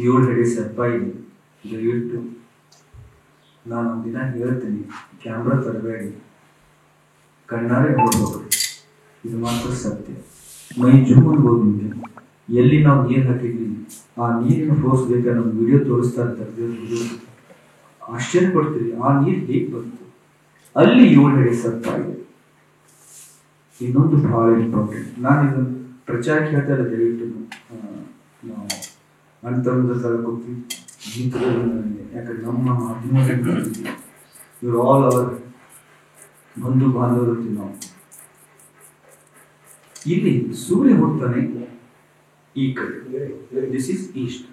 ಏಳು ಹೆಡೆ ಸರ್ಪ ಇದೆ. ದಯವಿಟ್ಟು ನಾನೊಂದು ದಿನ ಹೇಳ್ತೀನಿ, ಕ್ಯಾಮ್ರಾ ತರಬೇಡಿ, ಕಣ್ಣಾರೆ ನೋಡ್ಬೇಕು. ಇದು ಮಾತ್ರ ಸತ್ಯ. ಮೈ ಜೂಮ್ ಅನ್ಬೋದು ನಿಮಗೆ. ಎಲ್ಲಿ ನಾವು ನೀರು ಹಾಕಿದ್ವಿ ಆ ನೀರಿನ ಫೋರ್ಸ್ ಬೇಕಾದ್ರೆ ನಮ್ಗೆ ವಿಡಿಯೋ ತೋರಿಸ್ತಾ ಇರ್ತಾರೆ. ಆಶ್ಚರ್ಯ ಪಡ್ತೀವಿ, ಆ ನೀರು ಹೇಗೆ ಬಂತು. ಅಲ್ಲಿ 7 ಹೆಡೆ ಸರ್ಪ ಇದೆ. ಇನ್ನೊಂದು ಬಹಳ ಇಂಪಾರ್ಟೆಂಟ್, ನಾನು ಇದನ್ನು ಪ್ರಚಾರಕ್ಕೆ ಹೇಳ್ತಾ ಇಲ್ಲ. ದಯವಿಟ್ಟು ನಾವು ಅಂತಂದ್ರೆ ಹೋಗ್ತೀವಿ ಗೀತಗಳಲ್ಲಿ, ಯಾಕಂದ್ರೆ ನಮ್ಮ ಮಾಧ್ಯಮದಲ್ಲಿ ಇವ್ರು ಆಲ್ ಅವರ್ ಬಂಧು ಬಾಂಧವರು ಇರ್ತೀವಿ ನಾವು. ಇಲ್ಲಿ ಸೂರ್ಯ ಹುಡ್ತಾನೆ ಈ ಕಡೆ, ದಿಸ್ ಇಸ್ ಈಸ್ಟ್.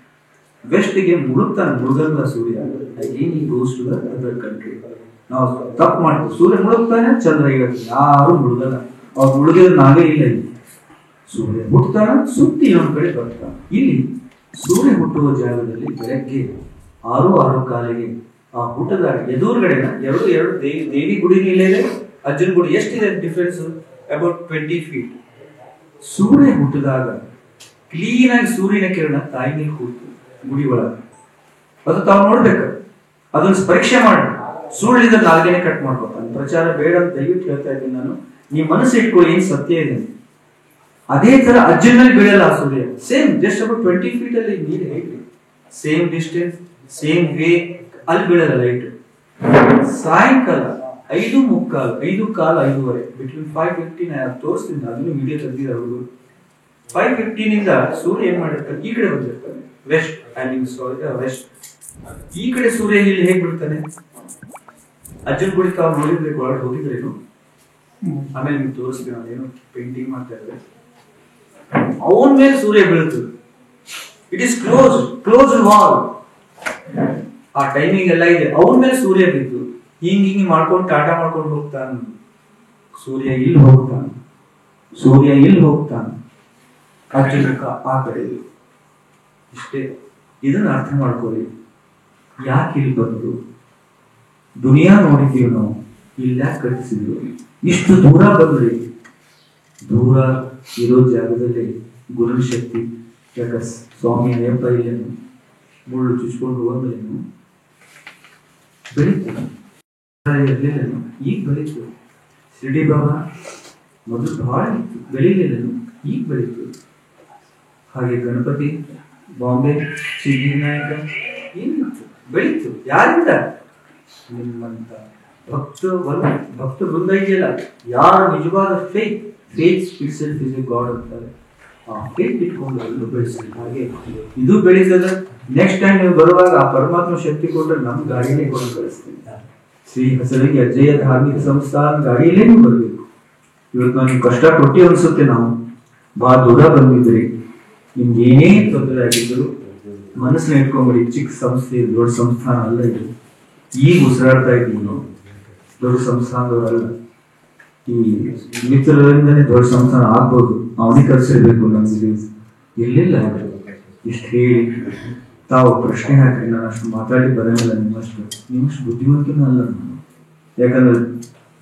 ವೆಸ್ಟ್ಗೆ ಮುಳುಗ್ತಾನೆ, ಮುಳುಗಲ್ಲ ಸೂರ್ಯ. Again he goes to the other country. ನಾವು ತಪ್ಪು ಮಾಡ್ತೀವಿ. ಸೂರ್ಯ ಮುಳುಗ್ತಾನೆ, ಚಂದ್ರ ಇರುತ್ತೆ, ಯಾರು ಮುಳುಗಲ್ಲ. ಅವ್ರು ಮುಳುಗಿದ್ರೆ ನಾವೇ ಇಲ್ಲ. ಇಲ್ಲಿ ಸೂರ್ಯ ಹುಟ್ಟುತ್ತಾನ, ಸುತ್ತಿ ಇನ್ನೊಂದು ಕಡೆ ಬರ್ತಾನೆ. ಇಲ್ಲಿ ಸೂರ್ಯ ಹುಟ್ಟುವ ಜಾಗದಲ್ಲಿ ಬೆಳಗ್ಗೆ 6 ಕಾಲಿಗೆ ಆ ಹುಟ್ಟದ ಎದುರುಗಡೆನ ಎರಡು ದೇವಿ ಗುಡಿ ಇಲ್ಲೇ, ಅಜ್ಜನ ಗುಡಿ. ಎಷ್ಟಿದೆ ಡಿಫ್ರೆನ್ಸ್? About 20 feet. ಸೂರ್ಯ ಹುಟ್ಟಿದಾಗ ಕ್ಲೀನ್ ಆಗಿ ಸೂರ್ಯನ ಕಿರಣ ತಾಯಿ ಮೇಲೆ ಕೂತು ಗುಡಿ ಒಳಗೆ, ಅದು ತಾವು ನೋಡ್ಬೇಕು. ಅದನ್ನ ಪರೀಕ್ಷೆ ಮಾಡಿ ಸುಳ್ಳಿದ ನಾಲ್ಗೆನೆ ಕಟ್ ಮಾಡ್ಕೊತಾನೆ. ಪ್ರಚಾರ ಬೇಡ ಅಂತ ದಯವಿಟ್ಟು ಹೇಳ್ತಾ ಇದ್ದೀನಿ ನಾನು. ನೀವು ಮನಸ್ಸು ಇಟ್ಕೊಳ್ಳಿ, ಏನ್ ಸತ್ಯ ಇದೆ. ಅದೇ ತರ ಅಜ್ಜನ ಮೇಲೆ ಬೀಳಲ್ಲ ಆ ಸೂರ್ಯ. ಸೇಮ್ ಜಸ್ಟ್ ಅಬೌಟ್ 20 feet ಅಲ್ಲಿ ನೀರು ಹೇಗೆ ಸೇಮ್ ಡಿಸ್ಟೆನ್ಸ್, ಸೇಮ್ ವೇ ಅಲ್ಲಿ ಬೀಳಲ್ಲ ಲೈಟ್. ಸಾಯಂಕಾಲ 5:15 ಬಿಟ್ವೀನ್ 5:15 ತೋರಿಸ್ತೀನಿ, ಅದನ್ನು ವಿಡಿಯೋ ತೆಗೆದಿದ್ದಾರೆ ಅವರು. 5:15 ಇಂದ ಸೂರ್ಯ ಏನ್ ಮಾಡಿರ್ತಾನೆ, ಈ ಕಡೆ ಬಂದಿರ್ತಾನೆ, ವೆಸ್ಟ್. ವೆಸ್ಟ್ ಈ ಕಡೆ ಸೂರ್ಯ ಇಲ್ಲಿ ಹೇಗೆ ಬೀಳ್ತಾನೆ. ಅಜ್ಜನ ಗುಡಿ ತಾವು ನೋಡಿರ್ಬೇಕು, ಒಳಗೆ ಹೋಗಿದ್ರೇನು. ಆಮೇಲೆ ನಿಮ್ಗೆ ತೋರಿಸ್ತೀನಿ, ಅದೇನು ಪೇಂಟಿಂಗ್ ಮಾಡ್ತಾ ಇದ್ದಾರೆ. ಅವನ ಮೇಲೆ ಸೂರ್ಯ ಬೀಳ್ತದೆ. It is close wall. ಆ ಟೈಮಿಂಗ್ ಎಲ್ಲ ಇದೆ. ಅವನ ಮೇಲೆ ಸೂರ್ಯ ಬಿದ್ದು ಹಿಂಗ್ ಮಾಡ್ಕೊಂಡು ಟಾಟಾ ಮಾಡ್ಕೊಂಡು ಹೋಗ್ತಾನ. ಸೂರ್ಯ ಇಲ್ಲಿ ಹೋಗ್ತಾನ, ಅಜ್ಜನಕ ಆ ಕಡೆ. ಇಷ್ಟೇ. ಇದನ್ನ ಅರ್ಥ ಮಾಡ್ಕೊಳ್ಳಿ. ಯಾಕೆ ಇಲ್ಲಿ ಬಂದ್ರು? ದುನಿಯಾ ನೋಡಿದ್ದೀವಿ ನಾವು, ಇಲ್ಲಿ ಯಾಕೆ ಕಟ್ಟಿಸಿದ್ರು? ಇಷ್ಟು ದೂರ ಬಂದ್ರಿ. ದೂರ ಇರೋ ಜಾಗದಲ್ಲಿ ಗುರುನ ಶಕ್ತಿ. ಯಾಕ ಸ್ವಾಮಿ ಅಯ್ಯಪ್ಪ ಇಲ್ಲೇನು ಮುಳ್ಳು ಚುಚ್ಕೊಂಡು ಹೋಗಲೇನು? ಬೆಳೀತು ಇರ್ಲಿಲ್ಲೇನು? ಈಗ ಬೆಳೀತು. ಶಿರ್ಡಿ ಬಾಬಾ ಮೊದಲು ಬಹಳ ಇತ್ತು, ಬೆಳೀಲಿಲ್ಲೇನು? ಈಗ ಬೆಳೀತು. ಹಾಗೆ ಗಣಪತಿ, ಬಾಂಬೆ, ಸಿದ್ಧಿವಿನಾಯಕ ಏನಿತ್ತು? ಬೆಳೀತು. ಯಾರಿಂದ? ನಿಮ್ಮಂತ ಭಕ್ತ ವೃಂದ ಇದೆಯಲ್ಲ, ಯಾರು ನಿಜವಾದ faith itself is A god ಅಂತಾರೆ. ಆ ಫೇತ್ ಇಟ್ಕೊಂಡು ಎಲ್ಲೂ ಬೆಳೆಸಿಲ್ಲ. ಹಾಗೆ ಇದು ಬೆಳೀತದ. ನೆಕ್ಸ್ಟ್ ಟೈಮ್ ನೀವು ಬರುವಾಗ ಆ ಪರಮಾತ್ಮ ಶಕ್ತಿ ಕೊಟ್ಟರೆ ನಮ್ಮ ಗಾಡಿಯಲ್ಲೇ ಕೊಂಡು ಕಳಿಸ್ತೀನಿ. ಶ್ರೀ ಹಸರಗಿ ಅಜ್ಜಯ್ಯ ಧಾರ್ಮಿಕ ಸಂಸ್ಥಾನ ಗಾಡಿಯಲ್ಲೇ ನೀವು ಬರಬೇಕು. ಇವತ್ತು ನನಗೆ ಕಷ್ಟ ಕೊಟ್ಟಿ ಅನ್ಸುತ್ತೆ. ನಾವು ಬಹಳ ದೂರ ಬಂದಿದ್ರಿ. ನಿಮ್ಗೆ ಏನೇ ತೊಂದರೆ ಆಗಿದ್ರು ಮನಸ್ಸನ್ನ ಇಟ್ಕೊಂಡ್ಬಿಡಿ. ಚಿಕ್ಕ ಸಂಸ್ಥೆ, ದೊಡ್ಡ ಸಂಸ್ಥಾನ ಅಲ್ಲ ಇದು. ಈಗ ಉಸಿರಾಡ್ತಾ ಇದ್ದೀವಿ ನಾವು, ದೊಡ್ಡ ಸಂಸ್ಥಾನದವರಲ್ಲ. ಈ ಮಿತ್ರರಿಂದನೇ ದೊಡ್ಡ ಸಂಸ್ಥಾನ ಆಗ್ಬೋದು. ಅವನಿಗೆ ಕಲಿಸಿರ್ಬೇಕು ನಮ್ಗೆ. ಇರ್ಲಿಲ್ಲ. ಇಷ್ಟು ಹೇಳಿ ತಾವು ಪ್ರಶ್ನೆ ಹಾಕಿ. ನಾನು ಅಷ್ಟು ಮಾತಾಡಿ ಬರೋಲ್ಲ ನಿಮ್ಮಷ್ಟು ಬುದ್ಧಿವಂತನೂ ಅಲ್ಲ ನಾನು. ಯಾಕಂದ್ರೆ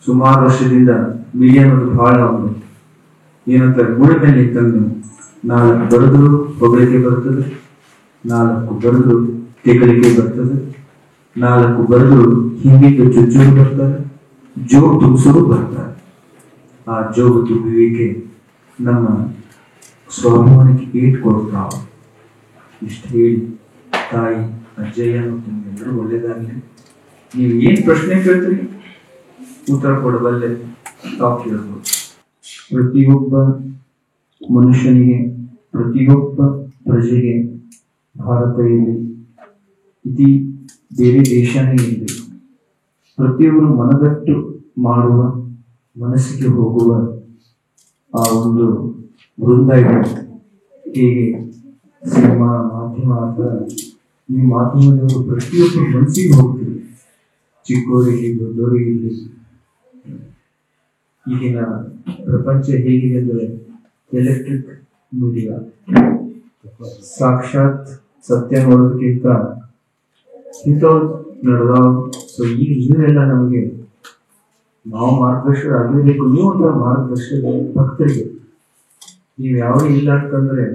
ಸುಮಾರು ವರ್ಷದಿಂದ ಮೀಡಿಯಾ ಅನ್ನೋದು ಬಹಳ ಒಂದು ಏನಂತಾರೆ, ಗುಡಿ ಮೇಲೆ ನಿಂತಂದು 4 ಬರೆದ್ರು ಹೊಗಳಿಕೆ ಬರ್ತದೆ, 4 ಬರೆದ್ರು ತೆಗಳಿಕೆ ಬರ್ತದೆ, 4 ಬರೆದ್ರು ಹಿಂದಿಗೆ ಚುಚ್ಚೂರು ಬರ್ತಾರೆ, ಜೋಗ್ ತುಂಬಿಸೋರು ಬರ್ತಾರೆ. ಆ ಜೋಗ ತುಂಬುವಿಕೆ ನಮ್ಮ ಸ್ವಾಭಿಮಾನಕ್ಕೆ ಏಟ್ ಕೊಡ್ತಾವ. ಇಷ್ಟು ಹೇಳಿ ತಾಯಿ ಅಜ್ಜಯ್ಯ ನಿಮ್ಗೆಲ್ಲರೂ ಒಳ್ಳೇದಾಗಲಿ. ನೀವು ಏನ್ ಪ್ರಶ್ನೆ ಕೇಳ್ತೀರಿ ಉತ್ತರ ಕೊಡಬಲ್ಲೆ. ತಾವು ಕೇಳ್ಬೋದು. ಪ್ರತಿಯೊಬ್ಬ ಮನುಷ್ಯನಿಗೆ, ಪ್ರತಿಯೊಬ್ಬ ಪ್ರಜೆಗೆ ಭಾರತ ಇರಲಿ, ಇಡೀ ಬೇರೆ ದೇಶನೇ ಇರಲಿ, ಪ್ರತಿಯೊಬ್ಬರು ಮನದಟ್ಟು ಮಾಡುವ, ಮನಸ್ಸಿಗೆ ಹೋಗುವ ಆ ಒಂದು ವೃಂದ ಇದೆ. ಹೇಗೆ ಸಿನಿಮಾ ಮಾಧ್ಯಮ ಅಥವಾ ನೀವು ಮಾಧ್ಯಮದವರು ಪ್ರತಿಯೊಬ್ಬರು ಮನಸ್ಸಿಗೆ ಹೋಗ್ತೀವಿ. ಚಿಕ್ಕವರಿಗೆ ದೊಡ್ಡವರಿಗೆ ಇರಲಿ. ಈಗಿನ ಪ್ರಪಂಚ ಹೇಗಿದೆ ಅಂದರೆ ಎಲೆಕ್ಟ್ರಿಕ್ ಮೀಡಿಯಾ. ಸಾಕ್ಷಾತ್ ಸತ್ಯ ನೋಡೋದಕ್ಕಿಂತ ಇಂಥವು ನಡೆದಾವ. ಸೊ ಈಗ ಇವರೆಲ್ಲ ನಮಗೆ ನಾವು ಮಾರ್ಗದರ್ಶಕ ಆಗಲೇಬೇಕು. ನೀವು ಒಂಥರ ಮಾರ್ಗದರ್ಶಕ ಭಕ್ತರಿಗೆ. ನೀವು ಯಾವುದೇ ಇಲ್ಲ ಅಂತಂದ್ರೆ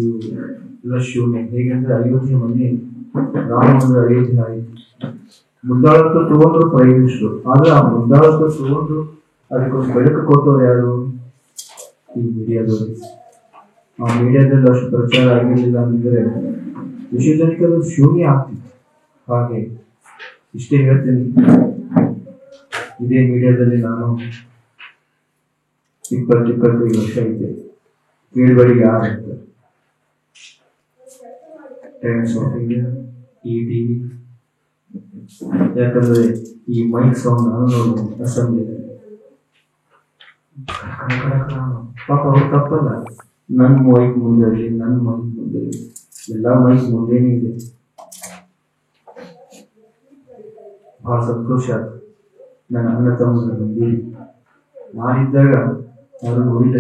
ಎಲ್ಲ ಶೂನ್ಯ. ಹೇಗೆಂದ್ರೆ ಅಯೋಧ್ಯೆ ಮೊನ್ನೆ ರಾಮ ಮಂದಿರ ಅಯೋಧ್ಯೆ ಆಯಿತು. ಮುದ್ದಾಳತ್ವ ತಗೊಂಡ್ರು ಪ್ರೈಮ್ ಮಿನಿಸ್ಟರ್, ಆದ್ರೆ ಆ ಮುದ್ದಾಳತ್ವ ತಗೊಂಡು ಅದಕ್ಕೊಂದು ಬೆಳಕು ಕೊಟ್ಟವ್ರು ಯಾರು? ಈ ಮೀಡಿಯಾದವರು. ಆ ಮೀಡಿಯಾದಲ್ಲಿ ಅಷ್ಟು ಪ್ರಚಾರ ಆಗಿರಲಿಲ್ಲ ಅಂದ್ರೆ ವಿಶ್ವಜನಿಕರು ಶೂನ್ಯ ಆಗ್ತಿತ್ತು. ಹಾಗೆ ಇಷ್ಟೇ ಹೇಳ್ತೀನಿ, ಇದೇ ಮೀಡಿಯಾದಲ್ಲಿ ನಾನು 20-25 ವರ್ಷ ಇದ್ದೆ. ಕೇಳಬೇಡಿ ಯಾರು ಅಂತ. ಟೈಮ್ಸ್ ಆಫ್ ಇಂಡಿಯಾ, ಈ ಟಿವಿ. ಯಾಕಂದ್ರೆ ಈ ಮೈಕ್ ಸೌಂಡ್ ನಾನು ನೋಡು ಅಸೆಂಬ್ಲಿ ಪಾಪ ಅವ್ರು ತಪ್ಪಲ್ಲ. ನನ್ನ ಮೈಕ್ ಮುಂದೆ ಇರಲಿ, ನನ್ನ ಮೈಕ್ ಮುಂದೆ ಇರಲಿ, ಎಲ್ಲ ಮೈಕ್ ಮುಂದೆನೇ ಇದೆ. ಬಹಳ ಸಂತೋಷ. ನನ್ನ ಅಣ್ಣ ತಮ್ಮನ ಬಂದಿರಿ. ನಾನಿದ್ದಾಗ ಯಾರು ನೋಡಿಲ್ಲ.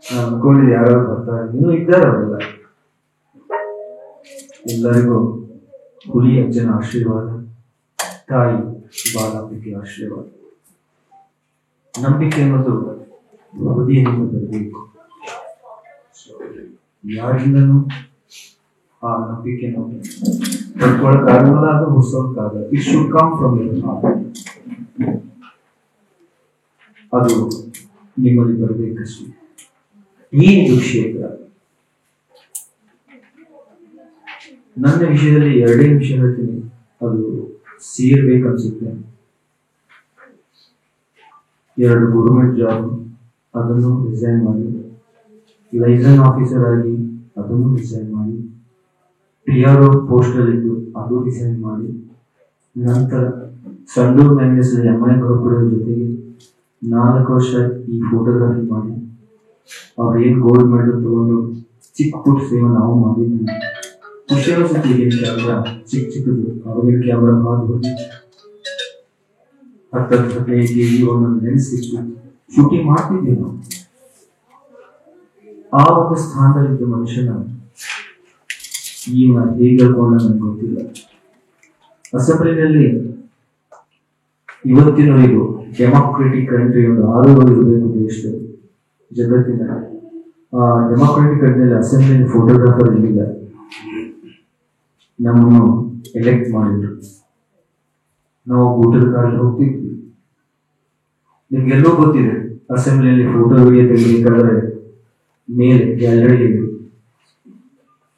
ನಾನು ಅನ್ಕೊಂಡಿದ್ದೆ ಯಾರು ಬರ್ತಾರೆ, ಇನ್ನೂ ಇದ್ದಾರೆ ಅವರೆಲ್ಲ. ಎಲ್ಲರಿಗೂ ಹುಲಿ ಅಜ್ಜನ ಆಶೀರ್ವಾದ, ತಾಯಿ ಬಾಲಾಂಬಿಕೆ ಆಶೀರ್ವಾದ. ನಂಬಿಕೆ ಅನ್ನೋದು ಹೃದಯದಿಂದ ಬರಬೇಕು. ಯಾರಿಂದನೂ ಆ ನಂಬಿಕೆಯನ್ನು ಪಡ್ಕೊಳಕ್ಕಾಗಲ್ಲ, ಅದು ಹೊಸೋಕ್ಕಾಗಲ್ಲ. It should come from your heart. ಅದು ನಿಮ್ಮಲ್ಲಿ ಬರಬೇಕಷ್ಟೇ. ಏನಿದು ಕ್ಷೇತ್ರ? ನನ್ನ ವಿಷಯದಲ್ಲಿ 2 ನಿಮಿಷ ಹೇಳ್ತೀನಿ, ಅದು ಸೇರ್ಬೇಕನ್ಸುತ್ತೆ. 2 ಗೌರ್ಮೆಂಟ್ ಜಾಬ್, ಅದನ್ನು ರಿಸೈನ್ ಮಾಡಿ, ಲೈಸೆನ್ಸ್ ಆಫೀಸರ್ ಆಗಿ ಅದನ್ನು ರಿಸೈನ್ ಮಾಡಿ, PRO ಪೋಸ್ಟಲ್ ಇದ್ದು ಅದು ರಿಸೈನ್ ಮಾಡಿ, ನಂತರ ಸಂಡೂರ್ ಮ್ಯಾಗ್ನೆಸ್ MI ಹೊರಪಡೋದ್ರ ಜೊತೆಗೆ 4 ವರ್ಷ ಈ ಫೋಟೋಗ್ರಫಿ ಮಾಡಿ, ಅವ್ರೇನು ಗೋಲ್ಡ್ ಮೆಡಲ್ ತಗೊಂಡು ಚಿಕ್ಕ ಪುಟ್ಟ ಸೇವೆ ನಾವು ಮಾಡಿದ್ವಿ. ಖುಷಿ ಅನಿಸುತ್ತೆ. ಈಗಿನ ಕ್ಯಾಮ್ರಾ ಚಿಕ್ಕದು, ಅವ್ರಿಗಿನ ಕ್ಯಾಮ್ರಾ ಭಾಳ ದೊಡ್ಡ 10-15 kg ಒಂದೊಂದು ಲೆನ್ಸ್ ಇತ್ತು, ಶೂಟಿಂಗ್ ಮಾಡ್ತಿದ್ವಿ ನಾವು. ಆ ಒಂದು ಸ್ಥಾನದಲ್ಲಿದ್ದ ಮನುಷ್ಯನ ಈಗ ಹೇಗೆ ಹೇಳ್ಕೊಂಡ ನನಗೆ ಗೊತ್ತಿಲ್ಲ. ಅಸೆಂಬ್ಲಿನಲ್ಲಿ ಇವತ್ತಿನವರೆಗೂ ಡೆಮಾಕ್ರೆಟಿಕ್ ಕಂಟ್ರಿ ಒಂದು ಆರೋಗ್ಯ ಇರಬೇಕು ದೇಶದಲ್ಲಿ, ಜಗತ್ತಿನ. ಆ ಡೆಮಾಕ್ರೆಟಿಕ್ ಕಂಟ್ರಿಯಲ್ಲಿ ಅಸೆಂಬ್ಲಿ ಫೋಟೋಗ್ರಾಫರ್ ಇರಲಿಲ್ಲ. ನಮ್ಮನ್ನು ಎಲೆಕ್ಟ್ ಮಾಡಿದ್ರು. ನಾವು ಊಟದ ಕಾರಲ್ಲಿ ಹೋಗ್ತಿದ್ವಿ. ನಿಮ್ಗೆಲ್ಲೋ ಗೊತ್ತಿದೆ, ಅಸೆಂಬ್ಲಿಯಲ್ಲಿ ಫೋಟೋ ವಿಡಿಯೋ ತೆಗಿಬೇಕಾದ್ರೆ ಮೇಲೆ ಗ್ಯಾಲರಿ ಇದೆ,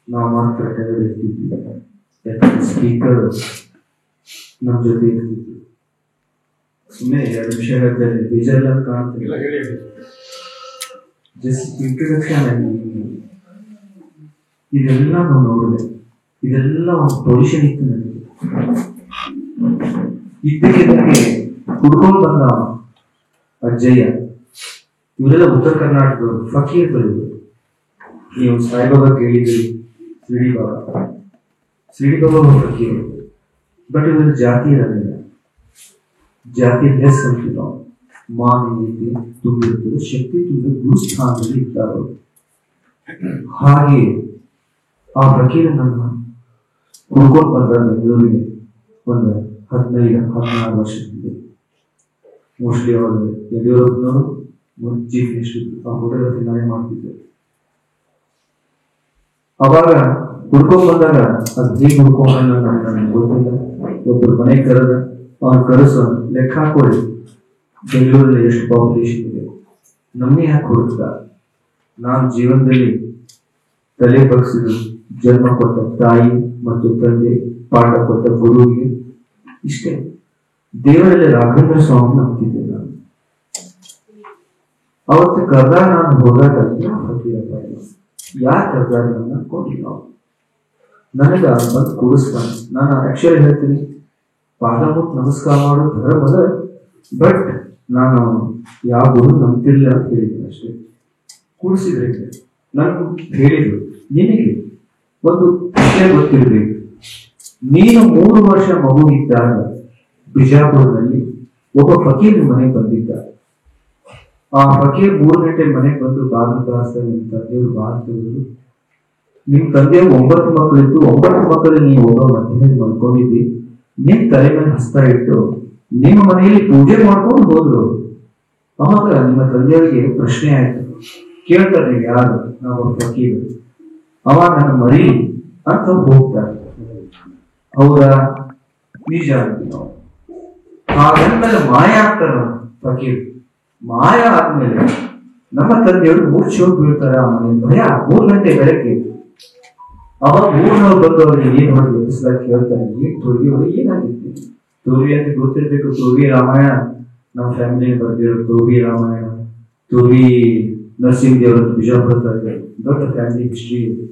ನಾವು ಮಾತ್ರ ಕೆಳಗಡೆ ಇರ್ತಿದ್ವಿ. ಸ್ಪೀಕರ್ ನಮ್ಮ ಜೊತೆ ಇರ್ತಿದ್ವಿ. ಸುಮ್ಮನೆ 2 ನಿಮಿಷ ಹೇಳ್ತಾರೆ, ಬೇಜಾರೆಲ್ಲ ಕಾಣ್ತಿಲ್ಲ. Just introduction. ಇದೆಲ್ಲ ನಾವು ನೋಡಿದೆ. ಇದೆಲ್ಲ ಒಂದು ಪೊಸಿಷನ್ ಇತ್ತು ನನಗೆ. ಇದ್ದಕ್ಕಿದ್ದಂಗೆ ಹುಡ್ಕೊಂಡು ಬಂದ ಅಜ್ಜಯ್ಯ, ಇವರೆಲ್ಲ ಉತ್ತರ ಕರ್ನಾಟಕದವರು, ಫಕೀರ್ಗಳು. ನೀವು ಸಾಯಿಬಾಬಾ ಕೇಳಿದ್ರಿ, ಶಿರಡಿ ಬಾಬಾ ಫಕೀರ್. ಬಟ್ ಇವರು ಜಾತಿ ಇರಲಿಲ್ಲ. ಜಾತಿ ಲೆಸ್ ಅಂತೀವಿ ನಾವು. ಮಾನವೀಯತೆ ತುಂಬಿರುತ್ತದೆ, ಶಕ್ತಿ ತುಂಬಿದ ಗುರುಸ್ಥಾನದಲ್ಲಿ ಇದ್ದಾರೆ. ಹಾಗೆ ಆ ಫಕೀರ್ ನನ್ನ ಹುಡ್ಕೊಂಡು ಬಂದ ಬೆಂಗಳೂರಿಗೆ ಒಂದು 15-16 ವರ್ಷ ಹಿಂದೆ. ಮೋಸ್ಟ್ಲಿ ಅವರು ಯಡಿಯೂರಪ್ಪನವರು ಚೀಫ್ ಮಿನಿಸ್ಟರ್. ಆ ಫೋಟೋಗ್ರಫಿ ನಾನೇ ಮಾಡ್ತಿದ್ದೆ. ಅವಾಗ ಹುಡ್ಕೊಂಡ್ ಬಂದಾಗ ಅದು ಹೇಗೆ ಹುಡ್ಕೊಂಡ್ ನನಗೆ ಗೊತ್ತಿಲ್ಲ. ಒಬ್ಬರು ಮನೆಗೆ ಕರೆದ, ಅವ್ನು ಕರೆಸೋ ಲೆಕ್ಕ ಹಾಕೊಳ್ಳಿ, ಬೆಂಗಳೂರಲ್ಲಿ ಎಷ್ಟು ಪಾಪ್ಯುಲೇಷನ್ ಇದೆ, ನಮ್ಮೇ ಯಾಕೆ ಹುಡುಕ್ತ. ನಾನು ಜೀವನದಲ್ಲಿ ತಲೆ ಬಗ್ಸಿದ್ದು ಜನ್ಮ ಕೊಟ್ಟ ತಾಯಿ ಮತ್ತು ತಂದೆ, ಪಾಠ ಕೊಟ್ಟ ಗುರುವಿಗೆ ಇಷ್ಟೇ. ದೇವರಲ್ಲಿ ರಾಘವೇಂದ್ರ ಸ್ವಾಮಿ ನಂಬ್ತಿದ್ದೆ ನಾನು. ಅವತ್ತು ಕರ್ದಾಗ ನಾನು ಹೋದಾಗ ಯಾರು ಕರ್ದಾಗ ನನ್ನ ಅನ್ಕೊಂಡಿಲ್ಲ. ನನಗ ಬಂದು ಕೂರಿಸ್ತಾನೆ. ನಾನು ಆಕ್ಚುಲಿ ಹೇಳ್ತೀನಿ, ಪಾದ ಮುಟ್ಟು ನಮಸ್ಕಾರ ಮಾಡೋದು ಬರಬಲ್ಲ, ಬಟ್ ನಾನು ಯಾವ ಗುರು ನಂಬ್ತಿರ್ಲಿಲ್ಲ ಅಂತ ಹೇಳಿದ್ದೀನಿ ಅಷ್ಟೇ. ಕೂಡಿಸಿದ್ರೆ ನಾನು ಹೇಳಿದ್ರು, ನಿನಗೆ ಒಂದು ವಿಷಯ ಗೊತ್ತಿರ್ಬೇಕು. ನೀನು 3 ವರ್ಷ ಮಗು ಇದ್ದಾಗ ಬಿಜಾಪುರದಲ್ಲಿ ಒಬ್ಬ ಫಕೀರ್ ಮನೆಗೆ ಬಂದಿದ್ದ. ಆ ಫಕೀರ್ 3 ಗಂಟೆ ಮನೆಗೆ ಬಂದು ಬಾಗಿಲು ಕಾಸ್ತಾರೆ. ನಿಮ್ಮ ತಂದೆಯವರು ಬಾಗಿಲು ತೆಗೆದ್ರು. ನಿಮ್ ತಂದೆಯವ್ರು 9 ಮಕ್ಕಳಿತ್ತು. 9 ಮಕ್ಕಳಲ್ಲಿ ನೀವು ಒಬ್ಬ ಮಧ್ಯದಲ್ಲಿ ಮಲ್ಕೊಂಡಿದ್ದಿ. ನಿಮ್ ತಲೆ ಮೇಲೆ ಹಸ್ತ ಇಟ್ಟು ನಿಮ್ಮ ಮನೆಯಲ್ಲಿ ಪೂಜೆ ಮಾಡ್ಕೊಂಡು ಹೋದ್ರು. ಅವಾಗ ನಿಮ್ಮ ತಂದೆಯವರಿಗೆ ಪ್ರಶ್ನೆ ಆಯ್ತು. ಕೇಳ್ತಾರೆ, ಯಾರು? ನಾವು ಫಕೀರ್. ಅವ ನನ್ನ ಮರಿ ಅಂತ ಹೋಗ್ತಾರೆ. ಹೌದಾ? ನಿಜ ಅಂತೀವಿ. ಹಾಗಂದ್ಮೇಲೆ ಮಾಯ ಆಗ್ತಾರ ಫಕೀರ್. ಮಾಯ ಆದ್ಮೇಲೆ ನಮ್ಮ ತಂದೆಯವರು ಮೂರ್ಛೆ ಬೀಳ್ತಾರ. ಮನೆ ಭಯ 3 ಗಂಟೆ ಬೆಳಗ್ಗೆ. ಅವಾಗ ಊರಿನವ್ರು ಬಂದು ಅವ್ರಿಗೆ ಏನ್ ಹೊಡೆದು ಎಬ್ಬಿಸಿದಾಗ ಕೇಳ್ತಾರೆ, ಏನ್ ತೋರ್ಗಿ ಅವ್ರಿಗೆ ಏನಾಗಿತ್ತು? ತೋರ್ಗಿ ಅಂತ ಗೊತ್ತಿರ್ಬೇಕು. ತೋರ್ಗಿ ರಾಮಾಯಣ ನಮ್ಮ ಫ್ಯಾಮಿಲಿ ಬರ್ದಿರೋ ತೋರ್ಗಿ ರಾಮಾಯಣ, ತೋರ್ಗಿ ನರಸಿಂಹ ದೇವರ ಬಿಜಾಪುರ ದೊಡ್ಡ ಫ್ಯಾಮಿಲಿ ಹಿಸ್ಟ್ರಿ ಇದೆ.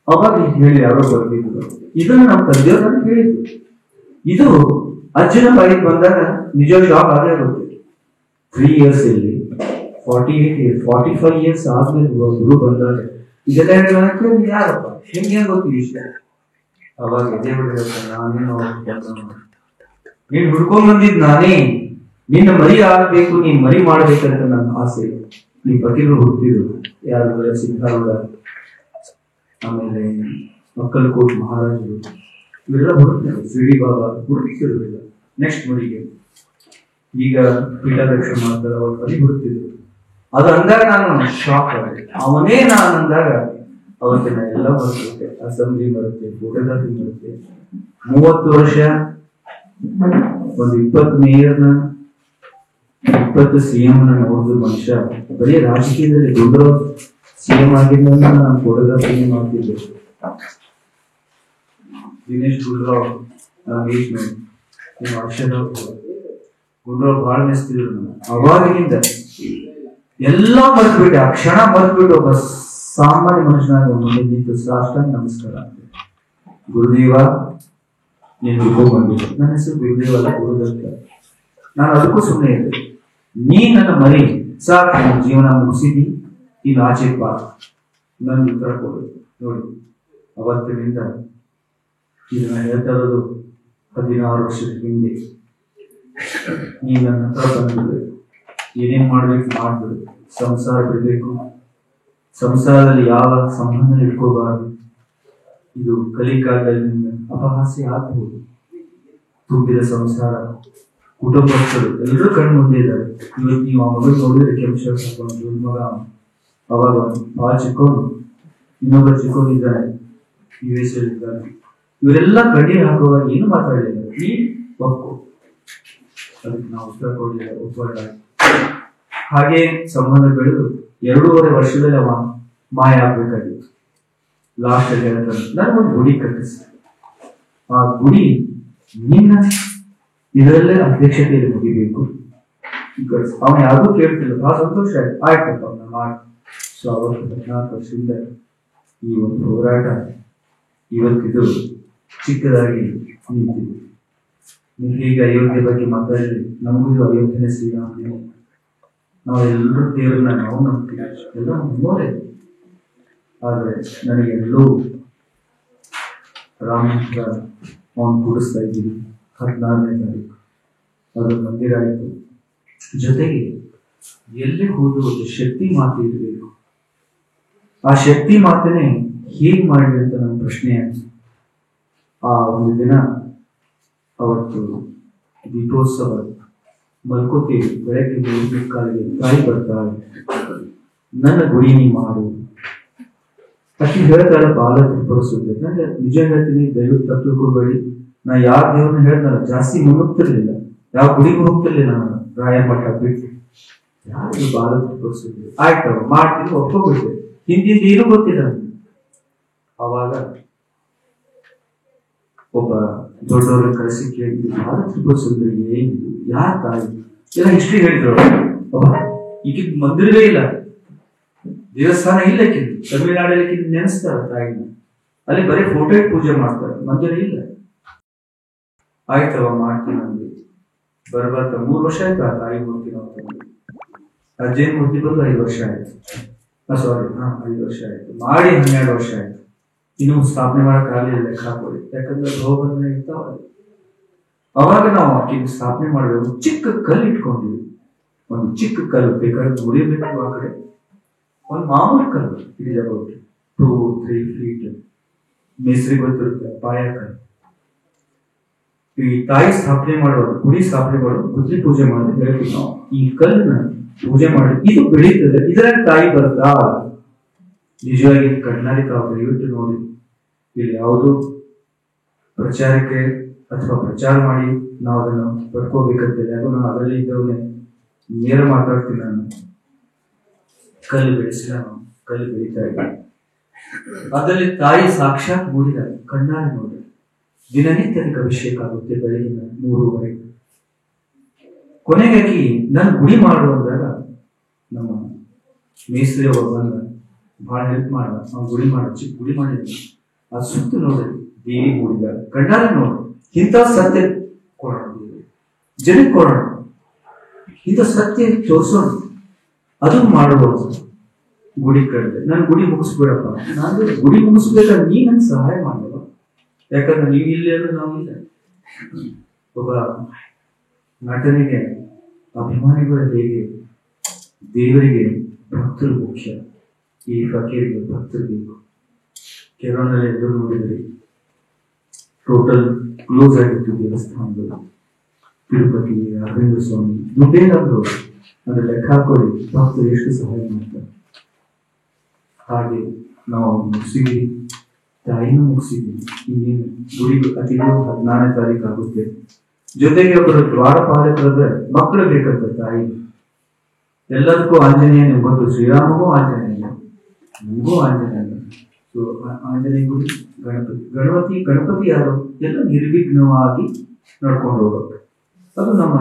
ಅವಾಗ ಹೇಳಿ ಯಾರೋ ಬರ್ದಿದ್ರು. ಇದನ್ನ ನಮ್ಮ ತಂದೆಯವರು ನನಗೆ ಹೇಳಿದ್ರು. ಇದು ಅಜ್ಜನ ಬಾಯಿಗೆ ಬಂದಾಗ ನಿಜ ಶಾಕ್ ಆಗೇ ಬರುತ್ತೆ. 3 years ಇಲ್ಲಿ 45 years ಆದ್ಮೇಲೆ ಗುರು ಬಂದಾಗ ಇದೆಲ್ಲ ಯಾರಪ್ಪ ಹೆಂಗೆ ಗೊತ್ತಿಲ್ಲ ಇಷ್ಟ. ಅವಾಗ ಎದೆ ಹೊಡೆಯುತ್ತೆ, ನಾನೇನು ನೀನ್ ಹುಡ್ಕೊಂಡ್ ಬಂದಿದ್ ನಾನೇ, ನಿನ್ನ ಮರಿ ಆಗ್ಬೇಕು, ನೀನ್ ಮರಿ ಮಾಡ್ಬೇಕಂತ ನನ್ನ ಆಸೆ. ಈ ಫಕೀರರು ಹುಟ್ಟಿದ್ರು. ಯಾರು? ಸಿದ್ಧಾರೂಢ, ಆಮೇಲೆ ಮಕ್ಕಲಕೋಟ್ ಮಹಾರಾಜರು, ಇವೆಲ್ಲ ಹುಡುಕ್ತಾರೆ. ಶಿರಡಿ ಬಾಬಾ ಹುಡುಕಿರೋದಿಲ್ಲ. ನೆಕ್ಸ್ಟ್ ಮರಿಗೆ ಈಗ ಪೀಠಾಧ್ಯಕ್ಷ ಮಾಡ್ತಾರೆ, ಅವ್ರು ಅಲ್ಲಿ ಹುಡುಕ್ತಿದ್ರು. ಅದು ಅಂದಾಗ ನಾನು ಶಾಕ್ ಆಗಿದೆ. ಅವನೇ ನಾನು ಅಂದಾಗ ಅವತ್ತಿನ ಎಲ್ಲ ಬರುತ್ತೆ. ಅಸೆಂಬ್ಲಿ ಬರುತ್ತೆ, ಫೋಟೋಗ್ರಫಿ ಬರುತ್ತೆ. 30 ವರ್ಷ, ಒಂದು 20 ಮೇಯರ್ನ, 20 CM ನೋಡಿದ ಮನುಷ್ಯ ಬರೀ ರಾಜಕೀಯದಲ್ಲಿ ದೊಡ್ಡ CM ಆಗಿದ್ದ ನಾನು ಫೋಟೋಗ್ರಫಿ ಮಾಡ್ತಿದ್ದೆ. ದಿನೇಶ್ ಗುಂಡೂರಾವ್ ಎಂಗೇಜ್ಮೆಂಟ್ ಗುಂಡೂರಾವ್ ಬಹಳ ಮೆಚ್ತಿದ್ರು ನನ್ನ. ಅವಾಗಿನಿಂದ ಎಲ್ಲ ಮರ್ತ್ಬಿಟ್ಟೆ. ಆ ಕ್ಷಣ ಮರ್ತ್ಬಿಟ್ಟು ಒಬ್ಬ ಸಾಮಾನ್ಯ ಮನುಷ್ಯನಾಗ ಮುಂದೆ ನಿಂತು ಸಾಷ್ಟಾಂಗ ನಮಸ್ಕಾರ ಅಂತ, ಗುರುದೇವ ನೀನು ಹುಡ್ಕೊಂಡ್ ಬಂದಿದ್ದು. ನನ್ನ ಹೆಸರು ಗುರುದೇವ ಅಲ್ಲ, ಗುರುದತ್ತ. ನಾನು ಅದಕ್ಕೂ ಸುಮ್ಮನೆ ಇದ್ದೆ. ನೀ ನನ್ನ ಮರಿ ಸಾಕು, ನನ್ನ ಜೀವನ ಮುಗಿಸಿದಿ, ಇನ್ನು ಆಚೆ ಬಾ, ನನ್ನ ಉತ್ತರ ಕೊಡು. ನೋಡಿ, ಅವತ್ತಿನಿಂದ ಇದನ್ನ ಹೇಳ್ತಾ ಇರೋದು 16 ವರ್ಷದ ಹಿಂದೆ. ನೀ ನನ್ನ ಹತ್ರ ಬಂದ್ಬಿಡ್ಬೇಕು, ಏನೇನ್ ಮಾಡ್ಬೇಕು ಮಾಡ್ಬಿಡು, ಸಂಸಾರ ಬಿಡ್ಬೇಕು, ಸಂಸಾರದಲ್ಲಿ ಯಾವ ಸಂಬಂಧ ಇಟ್ಕೋಬಾರ್ದು. ಇದು ಕಲಿಕಾಲದಲ್ಲಿ ಅಪಹಾಸ್ಯ ಆಗಬಹುದು. ತುಂಬಿದ ಸಂಸಾರ, ಕುಟುಂಬಸ್ಥರು ಎಲ್ಲರೂ ಕಣ್ಣು ಮುಂದೆ ಇದ್ದಾರೆ. ಇವತ್ತು ನೀವು ಆ ಮಗಳು ನೋಡಿದ್ರೆ ಕೆಂಶ ಮಗ, ಅವಾಗ ಬಹಳ ಚಿಕ್ಕವನು, ಇನ್ನೊಬ್ಬ ಚಿಕ್ಕವನಿದ್ದಾನೆ, US ಇದ್ದಾನೆ. ಇವರೆಲ್ಲ ಕಣ್ಣೀರು ಹಾಕುವಾಗ ಏನು ಮಾತಾಡಲಿಲ್ಲ. ಈ ಒಪ್ಪು, ಅದಕ್ಕೆ ನಾವು ಉತ್ತರ ಕೊಡಲಿಲ್ಲ, ಒಪ್ಪಲ್ಲ. ಹಾಗೆ ಸಂಬಂಧ ಬೆಳೆದು 2.5 ವರ್ಷದಲ್ಲಿ ಅವ ಮಾಯ ಆಗ್ಬೇಕಾಗಿತ್ತು. ಲಾಸ್ಟ್ ಅಲ್ಲಿ ಹೇಳ್ತಾನೆ, ನನಗೊಂದು ಗುಡಿ ಕಟ್ಟಿಸ, ಆ ಗುಡಿ ನಿನ್ನ ಇದರಲ್ಲೇ ಅಧ್ಯಕ್ಷತೆಯಲ್ಲಿ ಮುಗಿಬೇಕು. ಅವನ ಯಾರಿಗೂ ಕೇಳ್ತಿಲ್ಲ. ಬಹಳ ಸಂತೋಷ ಆಯ್ತು. ಆಯ್ತಪ್ಪ ಅವನ ಮಾಡಿ. ಸೊ ಅವತ್ತು 14 ವರ್ಷದಿಂದ ಈ ಒಂದು ಹೋರಾಟ ಇವತ್ತಿದು ಚಿಕ್ಕದಾಗಿ ನಿಂತಿದೆ. ನೀವು ಹೇಗೆ ಅಯೋಧ್ಯೆ ಬಗ್ಗೆ ಮಾತಾಡಿದ್ರಿ, ನಮಗೂ ಇದು ಅಯೋಧ್ಯೆನೇ ಶ್ರೀರಾಮನೇ. ನಾವೆಲ್ಲರೂ ದೇವರನ್ನ ನಾವು ನಂಬ್ತೀವಿ, ಎಲ್ಲ ನಮ್ಮೋರೇ. ಆದ್ರೆ ನನಗೆಲ್ಲೂ ರಾಮಚಂದ್ರ ಅವನು ಕೂಡಿಸ್ತಾ ಇದ್ದೀವಿ. 14ನೇ ತಾರೀಕು ಅದು ಮಂದಿರ ಆಯಿತು. ಜೊತೆಗೆ ಎಲ್ಲಿ ಹೋದ್ರು ಒಂದು ಶಕ್ತಿ ಮಾತು ಇರಬೇಕು. ಆ ಶಕ್ತಿ ಮಾತನ್ನೇ ಹೇಗ್ ಮಾಡಿ ಅಂತ ನನ್ನ ಪ್ರಶ್ನೆ ಆಯ್ತು. ಆ ಒಂದು ದಿನ ಅವತ್ತು ದೀಪೋತ್ಸವ ಮಲ್ಕೋತೀವಿ. ಬೆಳಗ್ಗೆ 3 ಕಾಲಿಗೆ ತಾಯಿ ಬರ್ತಾಳೆ, ನನ್ನ ಗುಡಿ ನೀ ಮಾಡು. ಅಕ್ಕಿ ಹೇಳ್ತಾಳೆ ಬಾಲ ತ್ರಿಪುರಸುತ್ತೆ. ನಂಗೆ ನಿಜ ಹೇಳ್ತೀನಿ, ದಯವಿಟ್ಟು ತಪ್ಪು ತಿಳ್ಕೊಬೇಡಿ. ನಾ ಯಾವ ದೇವ್ರನ್ನ ಹೇಳ್ತಾರ ಜಾಸ್ತಿ ಮುನ್ನುಗ್ತಿರ್ಲಿಲ್ಲ, ಯಾವ ಗುಡಿಗೂ ಹೋಗ್ತಿರ್ಲಿಲ್ಲ. ನಾನು ರಾಯಮಠ ಬಿಟ್ಟು ಯಾರು ಬಾಲ ತ್ರಿಪುರಸುತ್ತೆ ಆಯ್ತವ ಮಾಡ್ತೀನಿ, ಒಪ್ಕೋಬಿಟ್ಟೆ. ಹಿಂದಿಂದ ಏನು ಗೊತ್ತಿಲ್ಲ. ಅವಾಗ ಒಬ್ಬ ದೊಡ್ಡವ್ರನ್ನ ಕರೆಸಿ ಕೇಳಿದ್ರು, ಬಾಲ ತ್ರಿಪುರಸುಂದರಿ ಏನಿದು, ಯಾರ ತಾಯಿ ಎಲ್ಲ ಹಿಸ್ಟ್ರಿ ಹೇಳಿದ್ರು. ಈಗ ಮಂದಿರವೇ ಇಲ್ಲ, ದೇವಸ್ಥಾನ ಇಲ್ಲ. ತಮಿಳುನಾಡಲ್ಲಿ ನೆನೆಸ್ತಾರ ತಾಯಿನ, ಅಲ್ಲಿ ಬರೀ ಫೋಟೋ ಇಟ್ಟು ಪೂಜೆ ಮಾಡ್ತಾರೆ, ಮಂದಿರ ಇಲ್ಲ. ಆಯ್ತವ ಮಾಡ್ತೀನಿ ನಮ್ಗೆ. ಬರ್ಬರ್ತ 3 ವರ್ಷ ಆಯ್ತು ಆ ತಾಯಿ ಮೂರ್ತಿ ನಾವು ತಂದು. ಅಜ್ಜನ ಮೂರ್ತಿ ಬಂದು 5 ವರ್ಷ ಆಯ್ತು. ಸಾರಿ 5 ವರ್ಷ ಆಯ್ತು. ಮಾಡಿ 12 ವರ್ಷ ಆಯ್ತು. ಇನ್ನು ಸ್ಥಾಪನೆ ಮಾಡಕ್ ಆಗಲಿಲ್ಲ, ಲೆಕ್ಕ ಹಾಕೊಳ್ಳಿ. ಯಾಕಂದ್ರೆ ರೋಗಬಂಧನ ಇರ್ತಾವ. ಅವಾಗ ನಾವು ಆಕಿನ ಸ್ಥಾಪನೆ ಮಾಡಬೇಕು. ಚಿಕ್ಕ ಕಲ್ಲು ಇಟ್ಕೊಂಡಿವಿ, ಒಂದು ಚಿಕ್ಕ ಕಲ್ಲು ಬೇಕಾದ್ರೆ ಮುರಿಬೇಕು. ಆ ಕಡೆ ಒಂದು ಮಾಮೂಲಿ ಕಲ್ಲು, ಇಟ್ ಇಸ್ ಅಬೌಟ್ 2-3 feet. ಮೇಸ್ರಿ ಗೊತ್ತಿರುತ್ತೆ, ಪಾಯ ಕಲ್ಲು. ಈ ತಾಯಿ ಸ್ಥಾಪನೆ ಮಾಡೋದು, ಗುಡಿ ಸ್ಥಾಪನೆ ಮಾಡೋದು, ಗುದ್ಲಿ ಪೂಜೆ ಮಾಡೋದು ಹೇಳ್ತೀವಿ ನಾವು. ಈ ಕಲ್ಲನ್ನ ಪೂಜೆ ಮಾಡಿ ಇದು ಬೆಳೀತದೆ, ಇದರಲ್ಲಿ ತಾಯಿ ಬರ್ತಾ. ನಿಜವಾಗಿ ಕಣ್ಣಾರೆ ತಾವು ದಯವಿಟ್ಟು ನೋಡಿ. ಇಲ್ಲಿ ಯಾವುದೋ ಪ್ರಚಾರಕ್ಕೆ ಅಥವಾ ಪ್ರಚಾರ ಮಾಡಿ ನಾವು ಅದನ್ನು ಪಡ್ಕೋಬೇಕಂತಿಲ್ಲ. ಯಾಕೋ ನಾನು ಅದರಲ್ಲಿ ಇದ್ದವನ್ನೇ ನೇರ ಮಾತಾಡ್ತೀನಿ. ನಾನು ಕಲ್ಲು ಬೆಳೆಸಿಲ್ಲ, ನಾವು ಕಲ್ಲು ಬೆಳೀತಾ ಇದ್ದೀವಿ. ಅದರಲ್ಲಿ ತಾಯಿ ಸಾಕ್ಷಾತ್ ಮೂಡಿದ್ದಾರೆ, ಕಣ್ಣಾರೆ ನೋಡಿ. ದಿನನಿತ್ಯಕ್ಕೆ ಅಭಿಷೇಕ ಆಗುತ್ತೆ ಬೆಳಗಿನ 3:30. ಕೊನೆಗಾಗಿ ನಾನು ಗುಡಿ ಮಾಡುವಂದಾಗ ನಮ್ಮ ಮೇಸ್ತ್ರಿ ಒಬ್ಬ ಬಂದ, ಬಹಳ ಹೆಲ್ಪ್ ಮಾಡ. ನಾವು ಗುಡಿ ಚಿಕ್ಕ ಗುಡಿ ಮಾಡಿದ್ವಿ. ಅದು ಸುತ್ತ ನೋಡಿ ದೇವಿ ಮೂಡಿದ್ದಾರೆ, ಕಣ್ಣಾರೆ ನೋಡಿ. ಇಂಥ ಸತ್ಯ ಕೊಡೋಣ, ಜನಕ್ಕೆ ಕೊಡೋಣ, ಇಂಥ ಸತ್ಯ ತೋರಿಸೋಣ. ಅದು ಮಾಡಬಹುದು. ಗುಡಿ ಕಡೆ ನಾನು ಗುಡಿ ಮುಗಿಸ್ಬಿಡಪ್ಪ, ನಾನು ಗುಡಿ ಮುಗಿಸ್ಬೇಕಾದ್ರೆ ನೀ ನನ್ಗೆ ಸಹಾಯ ಮಾಡಲ್ಲ. ಯಾಕಂದ್ರೆ ನೀವು ಇಲ್ಲಿ ಅಂದ್ರೆ ನಾವು ಇಲ್ಲ. ಒಬ್ಬ ನಟನಿಗೆ ಅಭಿಮಾನಿಗಳು ಹೇಗೆ ದೇವರಿಗೆ ಭಕ್ತರು ಮುಖ್ಯ, ಈ ಫಕೀರಿಗೆ ಭಕ್ತರು ಬೇಕು. ಕೆಲವೊಂದಲ್ಲಿ ಎಲ್ಲರೂ ನೋಡಿದ್ರಿ, ಟೋಟಲ್ ಕ್ಲೋಸ್ ಆಗಿತ್ತು ದೇವಸ್ಥಾನಗಳು. ತಿರುಪತಿ, ರಾಘವೇಂದ್ರ ಸ್ವಾಮಿ ದುಡ್ಡೇನಾದ್ರು ಅದ್ರ ಲೆಕ್ಕ ಹಾಕೊಳ್ಳಿ, ಭಕ್ತರು ಎಷ್ಟು ಸಹಾಯ ಮಾಡ್ತಾರೆ. ಹಾಗೆ ನಾವು ಮುಗಿಸಿದ್ವಿ, ತಾಯಿನೂ ಮುಗಿಸಿದ್ವಿ. ಇನ್ನೇನು ಗುಡಿ ಅತಿಥಿ 14ನೇ ತಾರೀಕು ಆಗುತ್ತೆ. ಜೊತೆಗೆ ಒಬ್ಬರು ದ್ವಾರಪಾಲಕರಾದ್ರೆ ಮಕ್ಕಳು ಬೇಕಂತ ತಾಯಿ. ಎಲ್ಲದಕ್ಕೂ ಆಂಜನೇಯ ಗೊತ್ತು, ಶ್ರೀರಾಮಗೂ ಆಂಜನೇಯ, ನಮಗೂ ಆಂಜನೇಯ. ಸೊ ಆಂಜನೇಯ ಗುಡಿ, ಗಣಪತಿ ಯಾರು ಎಲ್ಲ ನಿರ್ವಿಘ್ನವಾಗಿ ನಡ್ಕೊಂಡು ಹೋಗ್ಬೇಕು. ಅದು ನಮ್ಮ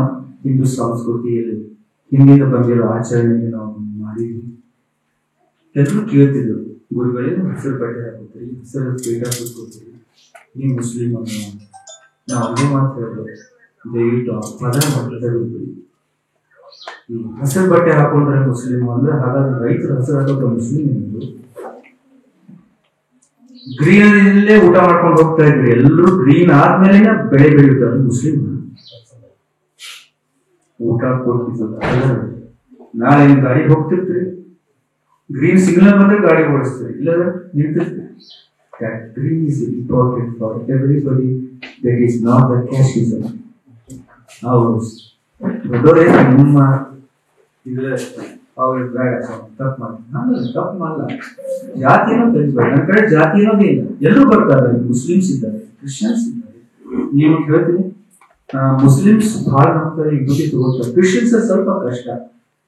ಹಿಂದೂ ಸಂಸ್ಕೃತಿಯಲ್ಲಿ ಹಿಂದಿನ ಬಂದಿರೋ ಆಚರಣೆಗೆ ನಾವು ಮಾಡಿದ್ವಿ. ಎಲ್ಲರೂ ಕೇಳ್ತಿದ್ರು, ಗುರುಗಳೇ ಹೆಸರು ಬಟ್ಟೆ ಹಾಕೋತೀರಿ, ಹೆಸರು ಪೇಟ ಹಾಕೋತೀರಿ, ನೀವು ಮುಸ್ಲಿಂ ಅನ್ನು. ನಾವು ಅದೇ ಮಾತು ಹೇಳ್ಬೋದು, ದಯವಿಟ್ಟು ಪದ ತೆಗೆದುಬಿಡಿ. ಹಸಿರು ಬಟ್ಟೆ ಹಾಕೊಂಡ್ರೆ ಮುಸ್ಲಿಂ ಅಂದ್ರೆ ಹಾಗಾದ್ರೆ ರೈತರ ಹಸಿರು ಹಾಕೋದು ಮುಸ್ಲಿಂ ಎಂದು. ಗ್ರೀನಲ್ಲೇ ಊಟ ಮಾಡ್ಕೊಂಡು ಹೋಗ್ತಾ ಇದ್ರಿ, ಎಲ್ಲರೂ ಗ್ರೀನ್ ಆದ್ಮೇಲೆ ಬೆಳೆ ಬೆಳೆಯುತ್ತಾರೆ. ಮುಸ್ಲಿಂ ಊಟ ಕೊಡ್ತಿದ್ದ, ನಾಳೆ ನಿಮ್ ಗಾಡಿ ಹೋಗ್ತಿರ್ತೀರಿ, ಗ್ರೀನ್ ಸಿಗ್ನಲ್ ಬಂದ್ರೆ ಗಾಡಿ ಓಡಿಸ್ತೀರಿ, ಇಲ್ಲ ನಿಂತಿರ್ತೀರಿ. Green is important for everybody. That is not the casteism. Ours. ದೊಡ್ಡವರೇ ನಿಮ್ಮ ಇದ್ರೆ ಅವ್ರ ಬೇಡ ತಪ್ಪು ಮಾಡಿ, ನಾನು ತಪ್ಪು ಮಾಡಲ್ಲ. ಜಾತಿನೂ ತಿಳಿಸ್ಬೇಡ, ನನ್ನ ಕಡೆ ಜಾತಿ ಅನ್ನೋದೇ ಇಲ್ಲ. ಎಲ್ಲರೂ ಬರ್ತಾರೆ, ಮುಸ್ಲಿಮ್ಸ್ ಇದ್ದಾರೆ, ಕ್ರಿಶ್ಚಿಯನ್ಸ್ ಇದ್ದಾರೆ. ನೀವು ಹೇಳ್ತೀನಿ, ಮುಸ್ಲಿಮ್ಸ್ ಬಹಳ ನಂಬ್ತಾರೆ, ಇಬ್ಬರಿಗೆ ತಗೋತಾರೆ. ಕ್ರಿಶ್ಚಿಯನ್ಸ್ ಸ್ವಲ್ಪ ಕಷ್ಟ.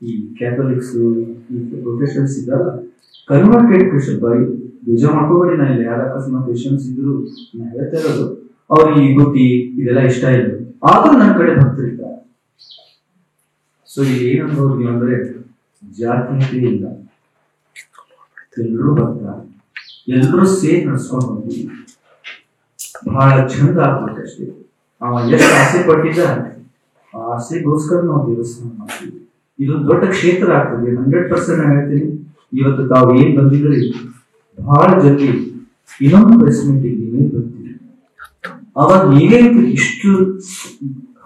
ಈ ಕ್ಯಾಥೋಲಿಕ್ಸ್, ಈ ಪ್ರೊಟೆಸ್ಟೆಂಟ್ಸ್ ಇದ್ದಾರ, ಕನ್ವರ್ಟೆಡ್ ಕ್ರಿಶ್ಚಿಯನ್ ಬೈ ನಿಜ ಮಾಡ್ಕೋಬೇಡಿ. ನಾನು ಇಲ್ಲಿ ಯಾರ ಅಕಸ್ಮಾತ್ ಕ್ರಿಶ್ಚಿಯನ್ಸ್ ಇದ್ರು ನಾನು ಹೇಳ್ತಾ ಇರೋದು, ಅವ್ರಿಗೆ ಈ ಬುದ್ಧಿ ಇದೆಲ್ಲ ಇಷ್ಟ ಇಲ್ಲ, ಆದ್ರೂ ನನ್ನ ಕಡೆ ಭಕ್ತರಿದ್ದಾರೆ. ಸೊ ಇಲ್ಲಿ ಏನಂದ್ರು ಅಂದ್ರೆ ಜಾತೀಯತೆ ಇಲ್ಲ, ಎಲ್ಲರೂ ಬರ್ತಾರೆ, ಎಲ್ಲರೂ ಸೇರಿ ನಡ್ಸ್ಕೊಂಡು ಬಂದ್ವಿ. ಬಹಳ ಚಂದ ಆಗ್ಬೇಕಷ್ಟೇ. ಅವ ಎಷ್ಟು ಆಸೆ ಪಟ್ಟಿದ್ದ ಆ ಆಸೆಗೋಸ್ಕರ ನಾವು ದೇವಸ್ಥಾನ ಮಾಡ್ತೀವಿ. ಇದೊಂದು ದೊಡ್ಡ ಕ್ಷೇತ್ರ ಆಗ್ತದೆ. 100% ನಾನು ಹೇಳ್ತೀನಿ. ಇವತ್ತು ತಾವು ಏನ್ ಬಂದಿದ್ರಿ, ಬಹಳ ಜಲ್ದಿ ಇನ್ನೊಂದು ಬೇಸ್ಮೆಂಟ್ ನೀವೇ ಬರ್ತೀರಿ. ಅವಾಗ ನೀವೇ ಇಷ್ಟು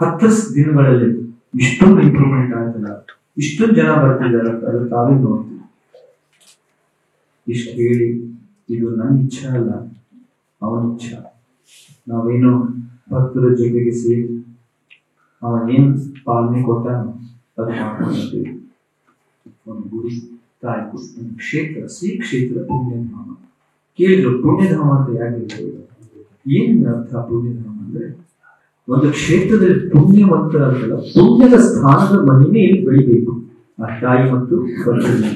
10 ದಿನಗಳಲ್ಲಿ ಇಷ್ಟೊಂದು ಇಂಪ್ರೂವ್ಮೆಂಟ್ ಆಗ್ತದ, ಇಷ್ಟೊಂದು ಜನ ಬರ್ತಿದ್ದಾರೆ, ಅದು ತಾವೇ ನೋಡ್ತೀವಿ. ಇಷ್ಟು ಹೇಳಿ, ಇದು ನನ್ನ ಇಚ್ಛೆ ಅಲ್ಲ, ಅವನ ಇಚ್ಛೆ. ನಾವೇನು ಭಕ್ತರ ಜೊತೆಗೆ ಸೇರಿ ಅವನೇನ್ ಪಾಲನೆ ಕೊಟ್ಟ ಅದು ಮಾಡ್ಕೊಂಡಿರ್ತೀವಿ. ಒಂದು ಗುಡಿ, ತಾಯಿ ಗುಡಿ, ಒಂದು ಕ್ಷೇತ್ರ, ಶ್ರೀ ಕ್ಷೇತ್ರ, ಪುಣ್ಯಧಾಮ. ಕೇಳಿದ್ರು ಪುಣ್ಯಧಾಮ ಅಂತ ಯಾಕೆ? ಏನ್ ಅರ್ಥ ಪುಣ್ಯಧಾಮ ಅಂದ್ರೆ, ಒಂದು ಕ್ಷೇತ್ರದಲ್ಲಿ ಪುಣ್ಯವಂತರಾಗಲ್ಲ, ಪುಣ್ಯದ ಸ್ಥಾನದ ಮಹಿಮೆಯಲ್ಲಿ ಬೆಳಿಬೇಕು ಆ ತಾಯಿ ಮತ್ತು ಭಕ್ತರಲ್ಲಿ.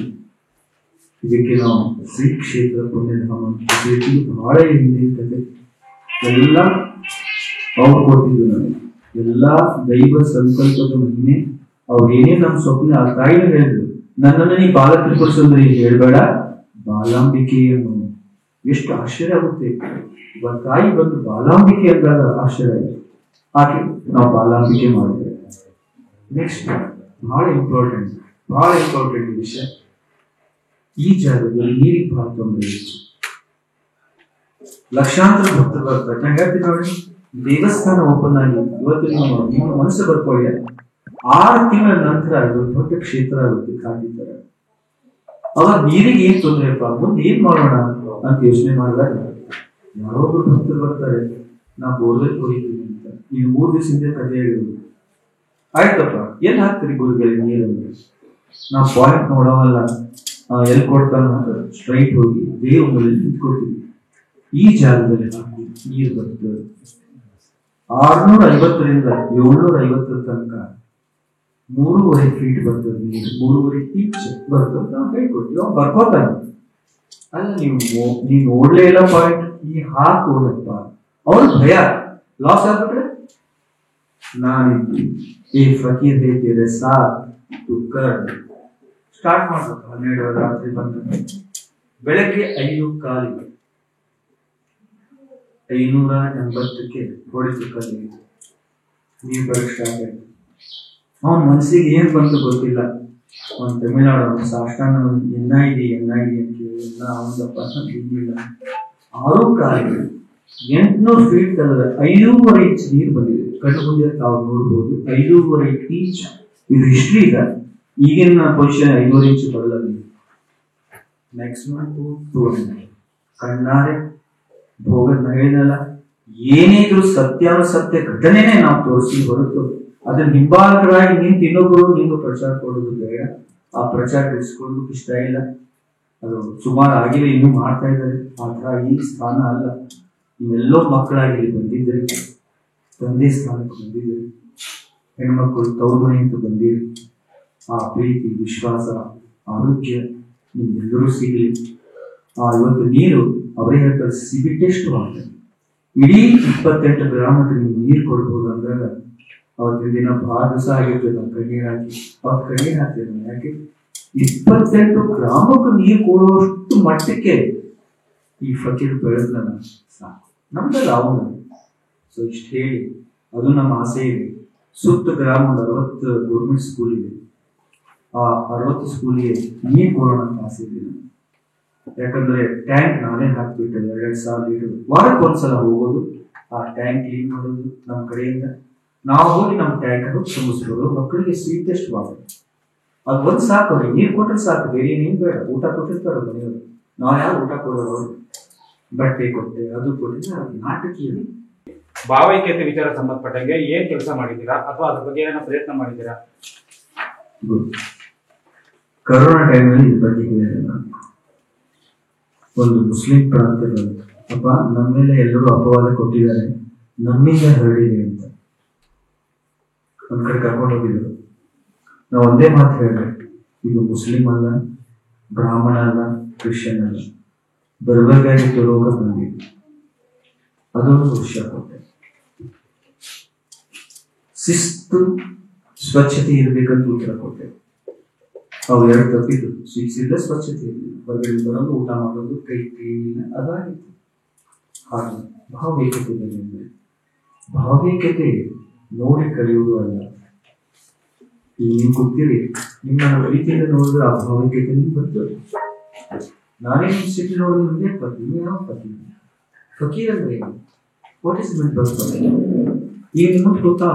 ಇದಕ್ಕೆ ನಾವು ಶ್ರೀ ಕ್ಷೇತ್ರ ಪುಣ್ಯಧಾಮ ಅಂತ ಬಹಳ ಹಿಂದೆ ಎಲ್ಲ ಅವ್ರು ಕೊಟ್ಟಿದ್ದು ನನಗೆ. ಎಲ್ಲಾ ದೈವ ಸಂಕಲ್ಪದ ಮಹಿಮೆ. ಅವ್ರು ಏನೇ ನಮ್ಮ ಸ್ವಪ್ನ ಆ ತಾಯಿನ ಹೇಳಿದ್ರು, ನನ್ನನ್ನು ನೀ ಬಾಲ ತ್ರಿಪುರಸುಂದರಿ ಹೇಳ್ಬೇಡ, ಬಾಲಾಂಬಿಕೆಯನ್ನು. ಎಷ್ಟು ಆಶ್ಚರ್ಯ ಆಗುತ್ತೆ. ಇವಾಗ ತಾಯಿ ಬಂದು ಬಾಲಾಂಬಿಕೆ ಅಂದಾಗ ಆಶ್ಚರ್ಯ ಆಯ್ತು. ಹಾಗೆ ನಾವು ಬಾಲಾಂಬಿಕೆ ಮಾಡಿದ್ದೇವೆ. ನೆಕ್ಸ್ಟ್ ಬಹಳ ಇಂಪಾರ್ಟೆಂಟ್ ವಿಷಯ, ಈ ಜಾಗದಲ್ಲಿ ನೀರಿಗೆ ಬಹಳ ತೊಂದರೆ ಇತ್ತು. ಲಕ್ಷಾಂತರ ಭಕ್ತರು ಬರ್ತಾರೆ. ನಾನು ಹೇಳ್ತೀನಿ ನೋಡಿ, ದೇವಸ್ಥಾನ ಓಪನ್ ಆಗಿ ಇವತ್ತು ನಿಮ್ಮ ಮನಸ್ಸು ಬರ್ಕೊಳ್ಳಿ, 6 ತಿಂಗಳ ನಂತರ ಇದು ದೊಡ್ಡ ಕ್ಷೇತ್ರ ಆಗುತ್ತೆ ಖಾಲಿ ತರ. ಅವಾಗ ನೀರಿಗೆ ಏನ್ ತೊಂದರೆಪ್ಪ, ಮುಂದೆ ಏನ್ ಮಾಡೋಣ ಅಂತ ಯೋಚನೆ ಮಾಡಿದಾಗ ಯಾರೊಬ್ರು ಭಕ್ತರು ಬರ್ತಾರೆ, ನಾ ಬೋರ್ವೆಲ್ ಹೊಡಿತೀನಿ ಅಂತ. ಈಗ 3 ದಿವಸದಿಂದ ಕಥೆ ಹೇಳಿದ್ರು. ಆಯ್ತಪ್ಪ, ಎಲ್ಲಿ ಹಾಕ್ತೀರಿ ಗುರುಗಳಿಗೆ ನೀರು? ನಾವು ಪಾಯಿಂಟ್ ನೋಡೋವಲ್ಲ, ಎಲ್ಲಿ ಕೊಡ್ತಾನ ಸ್ಟ್ರೈಟ್ ಹೋಗಿ ದೇವ್ರ ಮೇಲೆ ನಿಂತ್ಕೊಳ್ತೀವಿ. ಈ ಜಾಗದಲ್ಲಿ ನೀರು ಬರ್ತದೆ. 650ರಿಂದ 750 ತನಕ 3.5 ಫೀಟ್ ಬರ್ತದೆ ನೀರು, 3.5 ಇಂಚ್ ಬರ್ತದೆ. ನಾವು ಹೇಳ್ಕೊಡ್ತೀವಿ, ಅವ್ನು ಬರ್ಕೋತಾನೆ. ಅಲ್ಲ ನೀವು ನೋಡ್ಲೇ ಇಲ್ಲ ಪಾಯಿಂಟ್, ಈ ಹಾಕೋದಪ್ಪ ಅವ್ರ ಭಯ ಲಾಸ್ ಆಗ್ಬಿಟ್ರೆ ನಾನಿದ್ದು ಈ ಫಕೀರ್ ಹೇಳ್ತಿದ್ರೆ ಸ್ಟಾರ್ಟ್ ಮಾಡ್ಬೇಕು. 12 ರಾತ್ರಿ ಬಂದ ಬೆಳಗ್ಗೆ 5:15 580ಕ್ಕೆ ಹೊಡಿತು ಕಲ್ಲಿ ನೀರು ಬರಕ್ ಸ್ಟಾರ್ಟ್ ಆಯ್ತು. ಅವನ ಮನಸ್ಸಿಗೆ ಏನ್ ಬಂತು ಗೊತ್ತಿಲ್ಲ. ಅವನ್ ತಮಿಳ್ನಾಡು ಸಾಷ್ಟಾಂಗ ಎನ್ಐಡಿ ಅಂತ ಎಲ್ಲ ಅವನದಪ್ಪ ಇಲ್ಲ. 6:15 800 ಫೀಟ್ ತಲದ 5.5 ಇಂಚ್ ನೀರು ಬಂದಿದೆ. ಕಣ್ಣು ಮುಂದೆ ತಾವು ನೋಡ್ಬೋದು 5.5 ಇಂಚ್. ಇದು ಹಿಸ್ಟ್ರಿ ಇದೆ. ಈಗಿನ ಪೊಸಿಷನ್ 5.5 ಇಂಚ್ ಬರಲ್ಲ. ಮ್ಯಾಕ್ಸಿಮಮ್ 2 ಕಣ್ಣಾರೆ ಭೋಗದ್ ಹೇಳಿದಲ್ಲ, ಏನಿದ್ರು ಸತ್ಯಾನುಸತ್ಯ ಘಟನೆನೇ ನಾವು ತೋರಿಸಿ ಹೊರತು ಅದನ್ನ ಹಿಂಬಾಲಕರಾಗಿ ನಿಂತು ಇನ್ನೊಬ್ಬರು ನಿಮ್ಗೆ ಪ್ರಚಾರ ಕೊಡೋದು ಬೇಡ. ಆ ಪ್ರಚಾರ ಇರಿಸ್ಕೊಳ್ಳೋದಕ್ಕೆ ಇಷ್ಟ ಇಲ್ಲ. ಅದು ಸುಮಾರು ಆಗಿದೆ, ಇನ್ನೂ ಮಾಡ್ತಾ ಇದ್ದಾರೆ. ಆ ತರ ಈ ಸ್ಥಾನ ಅಲ್ಲ. ನೀವೆಲ್ಲೋ ಮಕ್ಕಳಾಗಿ ಬಂದಿದ್ದೀರಿ, ತಂದೆ ಸ್ಥಾನಕ್ಕೆ ಬಂದಿದ್ದೀರಿ, ಹೆಣ್ಮಕ್ಳು ತೌರ್ಮನೆ ಅಂತ ಬಂದಿರಿ. ಆ ಪ್ರೀತಿ, ವಿಶ್ವಾಸ, ಆರೋಗ್ಯ ನಿಮ್ಗೆಲ್ಲರೂ ಸಿಗಲಿ. ಇವತ್ತು ನೀರು ಅವರೇ ಹೇಳ್ತಾರೆ ಸಿಬಿಟೆಸ್ಟ್ ವಾಟರ್. ಇಡೀ 28 ಗ್ರಾಮಕ್ಕೆ ನೀವು ನೀರು ಕೊಡ್ಬೋದು ಅಂದಾಗ ಅವತ್ತಿನ ದಿನ ಬಹಳ ದಿವಸ ಆಗಿರ್ತದೆ. ನಾವು ಕಣ್ಣೀರ್ ಹಾಕಿ ಅವ್ರು ಕಣ್ಣೀರ್ ಹಾಕ್ತೇವೆ. ಯಾಕೆ 28 ಗ್ರಾಮಕ್ಕೆ ನೀರು ಕೊಡುವಷ್ಟು ಮಟ್ಟಕ್ಕೆ ಈ ಫಕೀರ್ ಬೆಳೆದ ಸಾಕು. ನಮ್ದಲ್ಲ ಅವನು. ಸೊ ಇಷ್ಟು ಹೇಳಿ, ಅದು ನಮ್ಮ ಆಸೆ ಇದೆ. ಸುತ್ತ ಗ್ರಾಮ 60 ಗೌರ್ಮೆಂಟ್ ಸ್ಕೂಲ್ ಇದೆ. ಆ 60 ಸ್ಕೂಲಿಗೆ ನೀರು ಕೊಡೋಣ ಅಂತ ಆಸೆ ಇದೆ. ಯಾಕಂದ್ರೆ ಟ್ಯಾಂಕ್ ನಾನೇ ಹಾಕ್ಬಿಟ್ಟೆ 2,000 ಲೀಟರ್. ವಾರಕ್ಕೆ ಒಂದ್ಸಲ ಹೋಗೋದು, ಆ ಟ್ಯಾಂಕ್ ಕ್ಲೀನ್ ಮಾಡೋದು ನಮ್ಮ ಕಡೆಯಿಂದ. ನಾವು ಹೋಗಿ ನಮ್ಮ ಟ್ಯಾಂಕ್ ಅನ್ನು ತುಂಬಿಸ್ಬೋದು. ಮಕ್ಕಳಿಗೆ ಸ್ವೀಟೆಸ್ಟ್ ವಾಟರ್ ಅದು ಒಂದ್ ಸಾಕು. ಅವ್ರಿಗೆ ನೀರು ಕೊಟ್ಟರೆ ಸಾಕು, ಬೇರೆ ಏನೇನು ಬೇಡ. ಊಟ ಕೊಟ್ಟಿರ್ತಾರ ಮನೆಯವರು, ನಾವು ಯಾರು ಊಟ ಕೊಡೋರು? ಬಟ್ಟೆ ಕೊಟ್ಟೆ, ಅದು ಕೊಟ್ಟಿದ್ರೆ ನಾಟಕೀಯ. ಭಾವೈಕ್ಯತೆ ವಿಚಾರ ಸಂಬಂಧಪಟ್ಟಂಗೆ ಏನ್ ಕೆಲಸ ಮಾಡಿದ್ದೀರಾ ಅಥವಾ ಅದ್ರ ಬಗ್ಗೆ ಏನೋ ಪ್ರಯತ್ನ ಮಾಡಿದ್ದೀರಾ? ಕರೋನಾ ಟೈಮಲ್ಲಿ ಇದ್ರ ಬಗ್ಗೆ ಒಂದು ಮುಸ್ಲಿಂ ಪ್ರಾಂತ್ಯದಲ್ಲಿ ಅಪ್ಪ ನಮ್ಮ ಮೇಲೆ ಎಲ್ಲರೂ ಅಪವಾದ ಕೊಟ್ಟಿದ್ದಾರೆ, ನಮ್ಮಿಂದ ಹರಡಿದೆ ಅಂತ ಒಂದ್ ಕಡೆ ಕರ್ಕೊಂಡು ಹೋಗಿದ್ರು. ನಾವು ಒಂದೇ ಮಾತು ಹೇಳ್ಬೇಕು, ಇದು ಮುಸ್ಲಿಂ ಅಲ್ಲ, ಬ್ರಾಹ್ಮಣ ಅಲ್ಲ, ಕ್ರಿಶ್ಚಿಯನ್ ಅಲ್ಲ, ಬರ್ಬೇಕಾಗಿತ್ತು ರೋಗ ಬಂದಿದೆ. ಅದೊಂದು ವಿಷಯ ಕೊಟ್ಟೆ. ಶಿಸ್ತು, ಸ್ವಚ್ಛತೆ ಇರ್ಬೇಕಂತ ಉತ್ತರ ಕೊಟ್ಟೆ. ಅವು ಎರಡು ತಪ್ಪಿದ್ದು. ಶಿಕ್ಷಿಲ್ಲ, ಸ್ವಚ್ಛತೆ ಇರಲಿಲ್ಲ. ಹೊರಗಡೆ ಬರೋದು, ಊಟ ಮಾಡೋದು, ಕೈ ಕ್ಲೀನ್ ಅದಾಗಿತ್ತು. ಹಾಗೆ ಭಾವೈಕ್ಯತೆ ನೋಡಿ ಕಲಿಯುವುದು ಅಲ್ಲ. ಈಗ ನೀವು ಗೊತ್ತಿರಿ, ನಿಮ್ಮ ಪ್ರೀತಿಯಿಂದ ನೋಡಿದ್ರೆ ಆ ಭಾವೈಕ್ಯತೆ ನಿಮ್ಗೆ ಬರ್ತದೆ. ನಾನೇ ನಿಮ್ ಸಿಟಿ ನೋಡಿದ್ರೆ ನಿಮ್ಗೆ ಪತಿ, ನೀವು ಯಾವ ಪತಿ? ಫಕೀರ್ ಅಂದ್ರೆ ಏನು? ವಾಟ್ ಇಸ್ ಮೀನ್ ಬರ್ತದೆ? ಈಗ ನಿಮಗೆ ಗೊತ್ತಾ?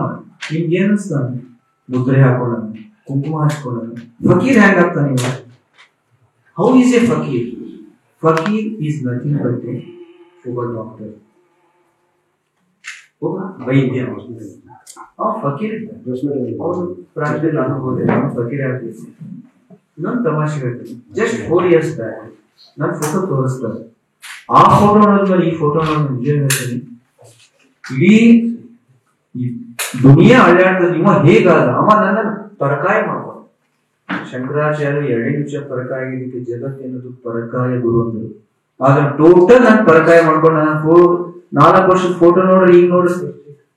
ನಿಮ್ಗೆ ಏನ್ ಅನ್ಸ್ತಾನೆ? ಮುದ್ರೆ ಹಾಕೋಣ, ಕುಂಕುಮ ಹಚ್ಕೊಳ್ಳೋಣ. ಫಕೀರ್ ಹೆಂಗಾಗ್ತಾನೆ? ಹೌ ಈಸ್ ಎ ಫಕೀರ್? ಫಕೀರ್ ಈಸ್ ನಥಿಂಗ್ ಬಟ್ ಒಬ್ಬ ಡಾಕ್ಟರ್, ಒಬ್ಬ ವೈದ್ಯ. ಫಕೀರ್ ಅವರು ಪ್ರಾಂತ್ಯದಲ್ಲಿ ನಾನು ಹೋದೆ, ನಾನು ಫಕೀರ್ ಆಗ್ತೀನಿ. ಇನ್ನೊಂದು ತಮಾಷೆ ಹೇಳ್ತೀನಿ. ಜಸ್ಟ್ 4 years ಬ್ಯಾಕ್ ನನ್ನ ಫೋಟೋ ತೋರಿಸ್ತಾರೆ. ಆ ಫೋಟೋ ನೋಡಿದ್ಮೇಲೆ ಈ ಫೋಟೋ ನೋಡಿ ನಿಜ ಹೇಳ್ತೀನಿ, ಇಡೀ ದುನಿಯಾ ಅಳ್ಳಾಡ್ತದೆ. ಇವ ಹೇಗಾದ? ಅವ ನನ್ನ ಪರಕಾಯ ಮಾಡ್ಕೊಂಡು. ಶಂಕರಾಚಾರ್ಯ 2 ನಿಮಿಷ ಪರಕಾಯ ಆಗಿದ್ದಕ್ಕೆ ಜಗತ್ತೇನದು ಪರಕಾಯ ಗುರು ಅಂದರು. ಆದ್ರೆ ಟೋಟಲ್ ನಾನು ಪರಕಾಯ ಮಾಡ್ಕೊಂಡು ನಾನು 4 ವರ್ಷದ ಫೋಟೋ ನೋಡ್ರಿ, ಈಗ ನೋಡ್ರಿ.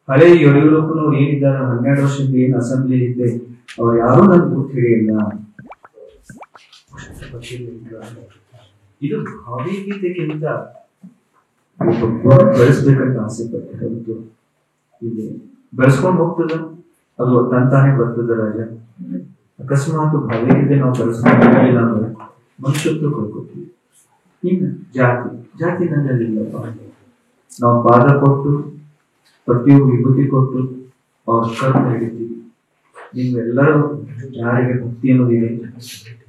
ಹಳೆ ಯಡಿಯೂರಪ್ಪನವ್ರು ಏನಿದ್ದಾರೆ 12 ವರ್ಷದಿಂದ ಏನ್ ಅಸೆಂಬ್ಲಿ ಇದ್ದೆ, ಅವ್ರು ಯಾರು ನನ್ ಗುರ್ತು ಹಿಡಿಯಲ್ಲ. ಇದು ಭಾವೈಕ್ಯತೆಗಿಂತ ಬೆಳೆಸ್ಬೇಕಂತ ಆಸೆ ಪಟ್ಟೆ ಹೊರತು ಇಲ್ಲಿ ಬೆಳೆಸ್ಕೊಂಡು ಹೋಗ್ತದ, ಅದು ತಂತಾನೆ ಬರ್ತದ. ರಾಜ ಅಕಸ್ಮಾತ್ ಭಾವೈಕ್ಯತೆ ನಾವು ಬೆಳೆಸ್ಕೊಂಡಿಲ್ಲ ಅಂದ್ರೆ ಮನುಷ್ಯತ್ವ ಕೊಡ್ಕೊತೀವಿ. ಇನ್ನು ಜಾತಿ ನನ್ನಲ್ಲಿಲ್ಲಪ್ಪ. ನಾವು ಪಾದ ಕೊಟ್ಟು, ಪ್ರತಿಯೊಬ್ಬ ವಿಭೂತಿ ಕೊಟ್ಟು ಅವ್ರ ಕರ್ಮ ಹಿಡಿತೀವಿ. ನಿಮ್ಗೆಲ್ಲರೂ ಯಾರಿಗೆ ಭಕ್ತಿ ಅನ್ನೋದಿದೆ,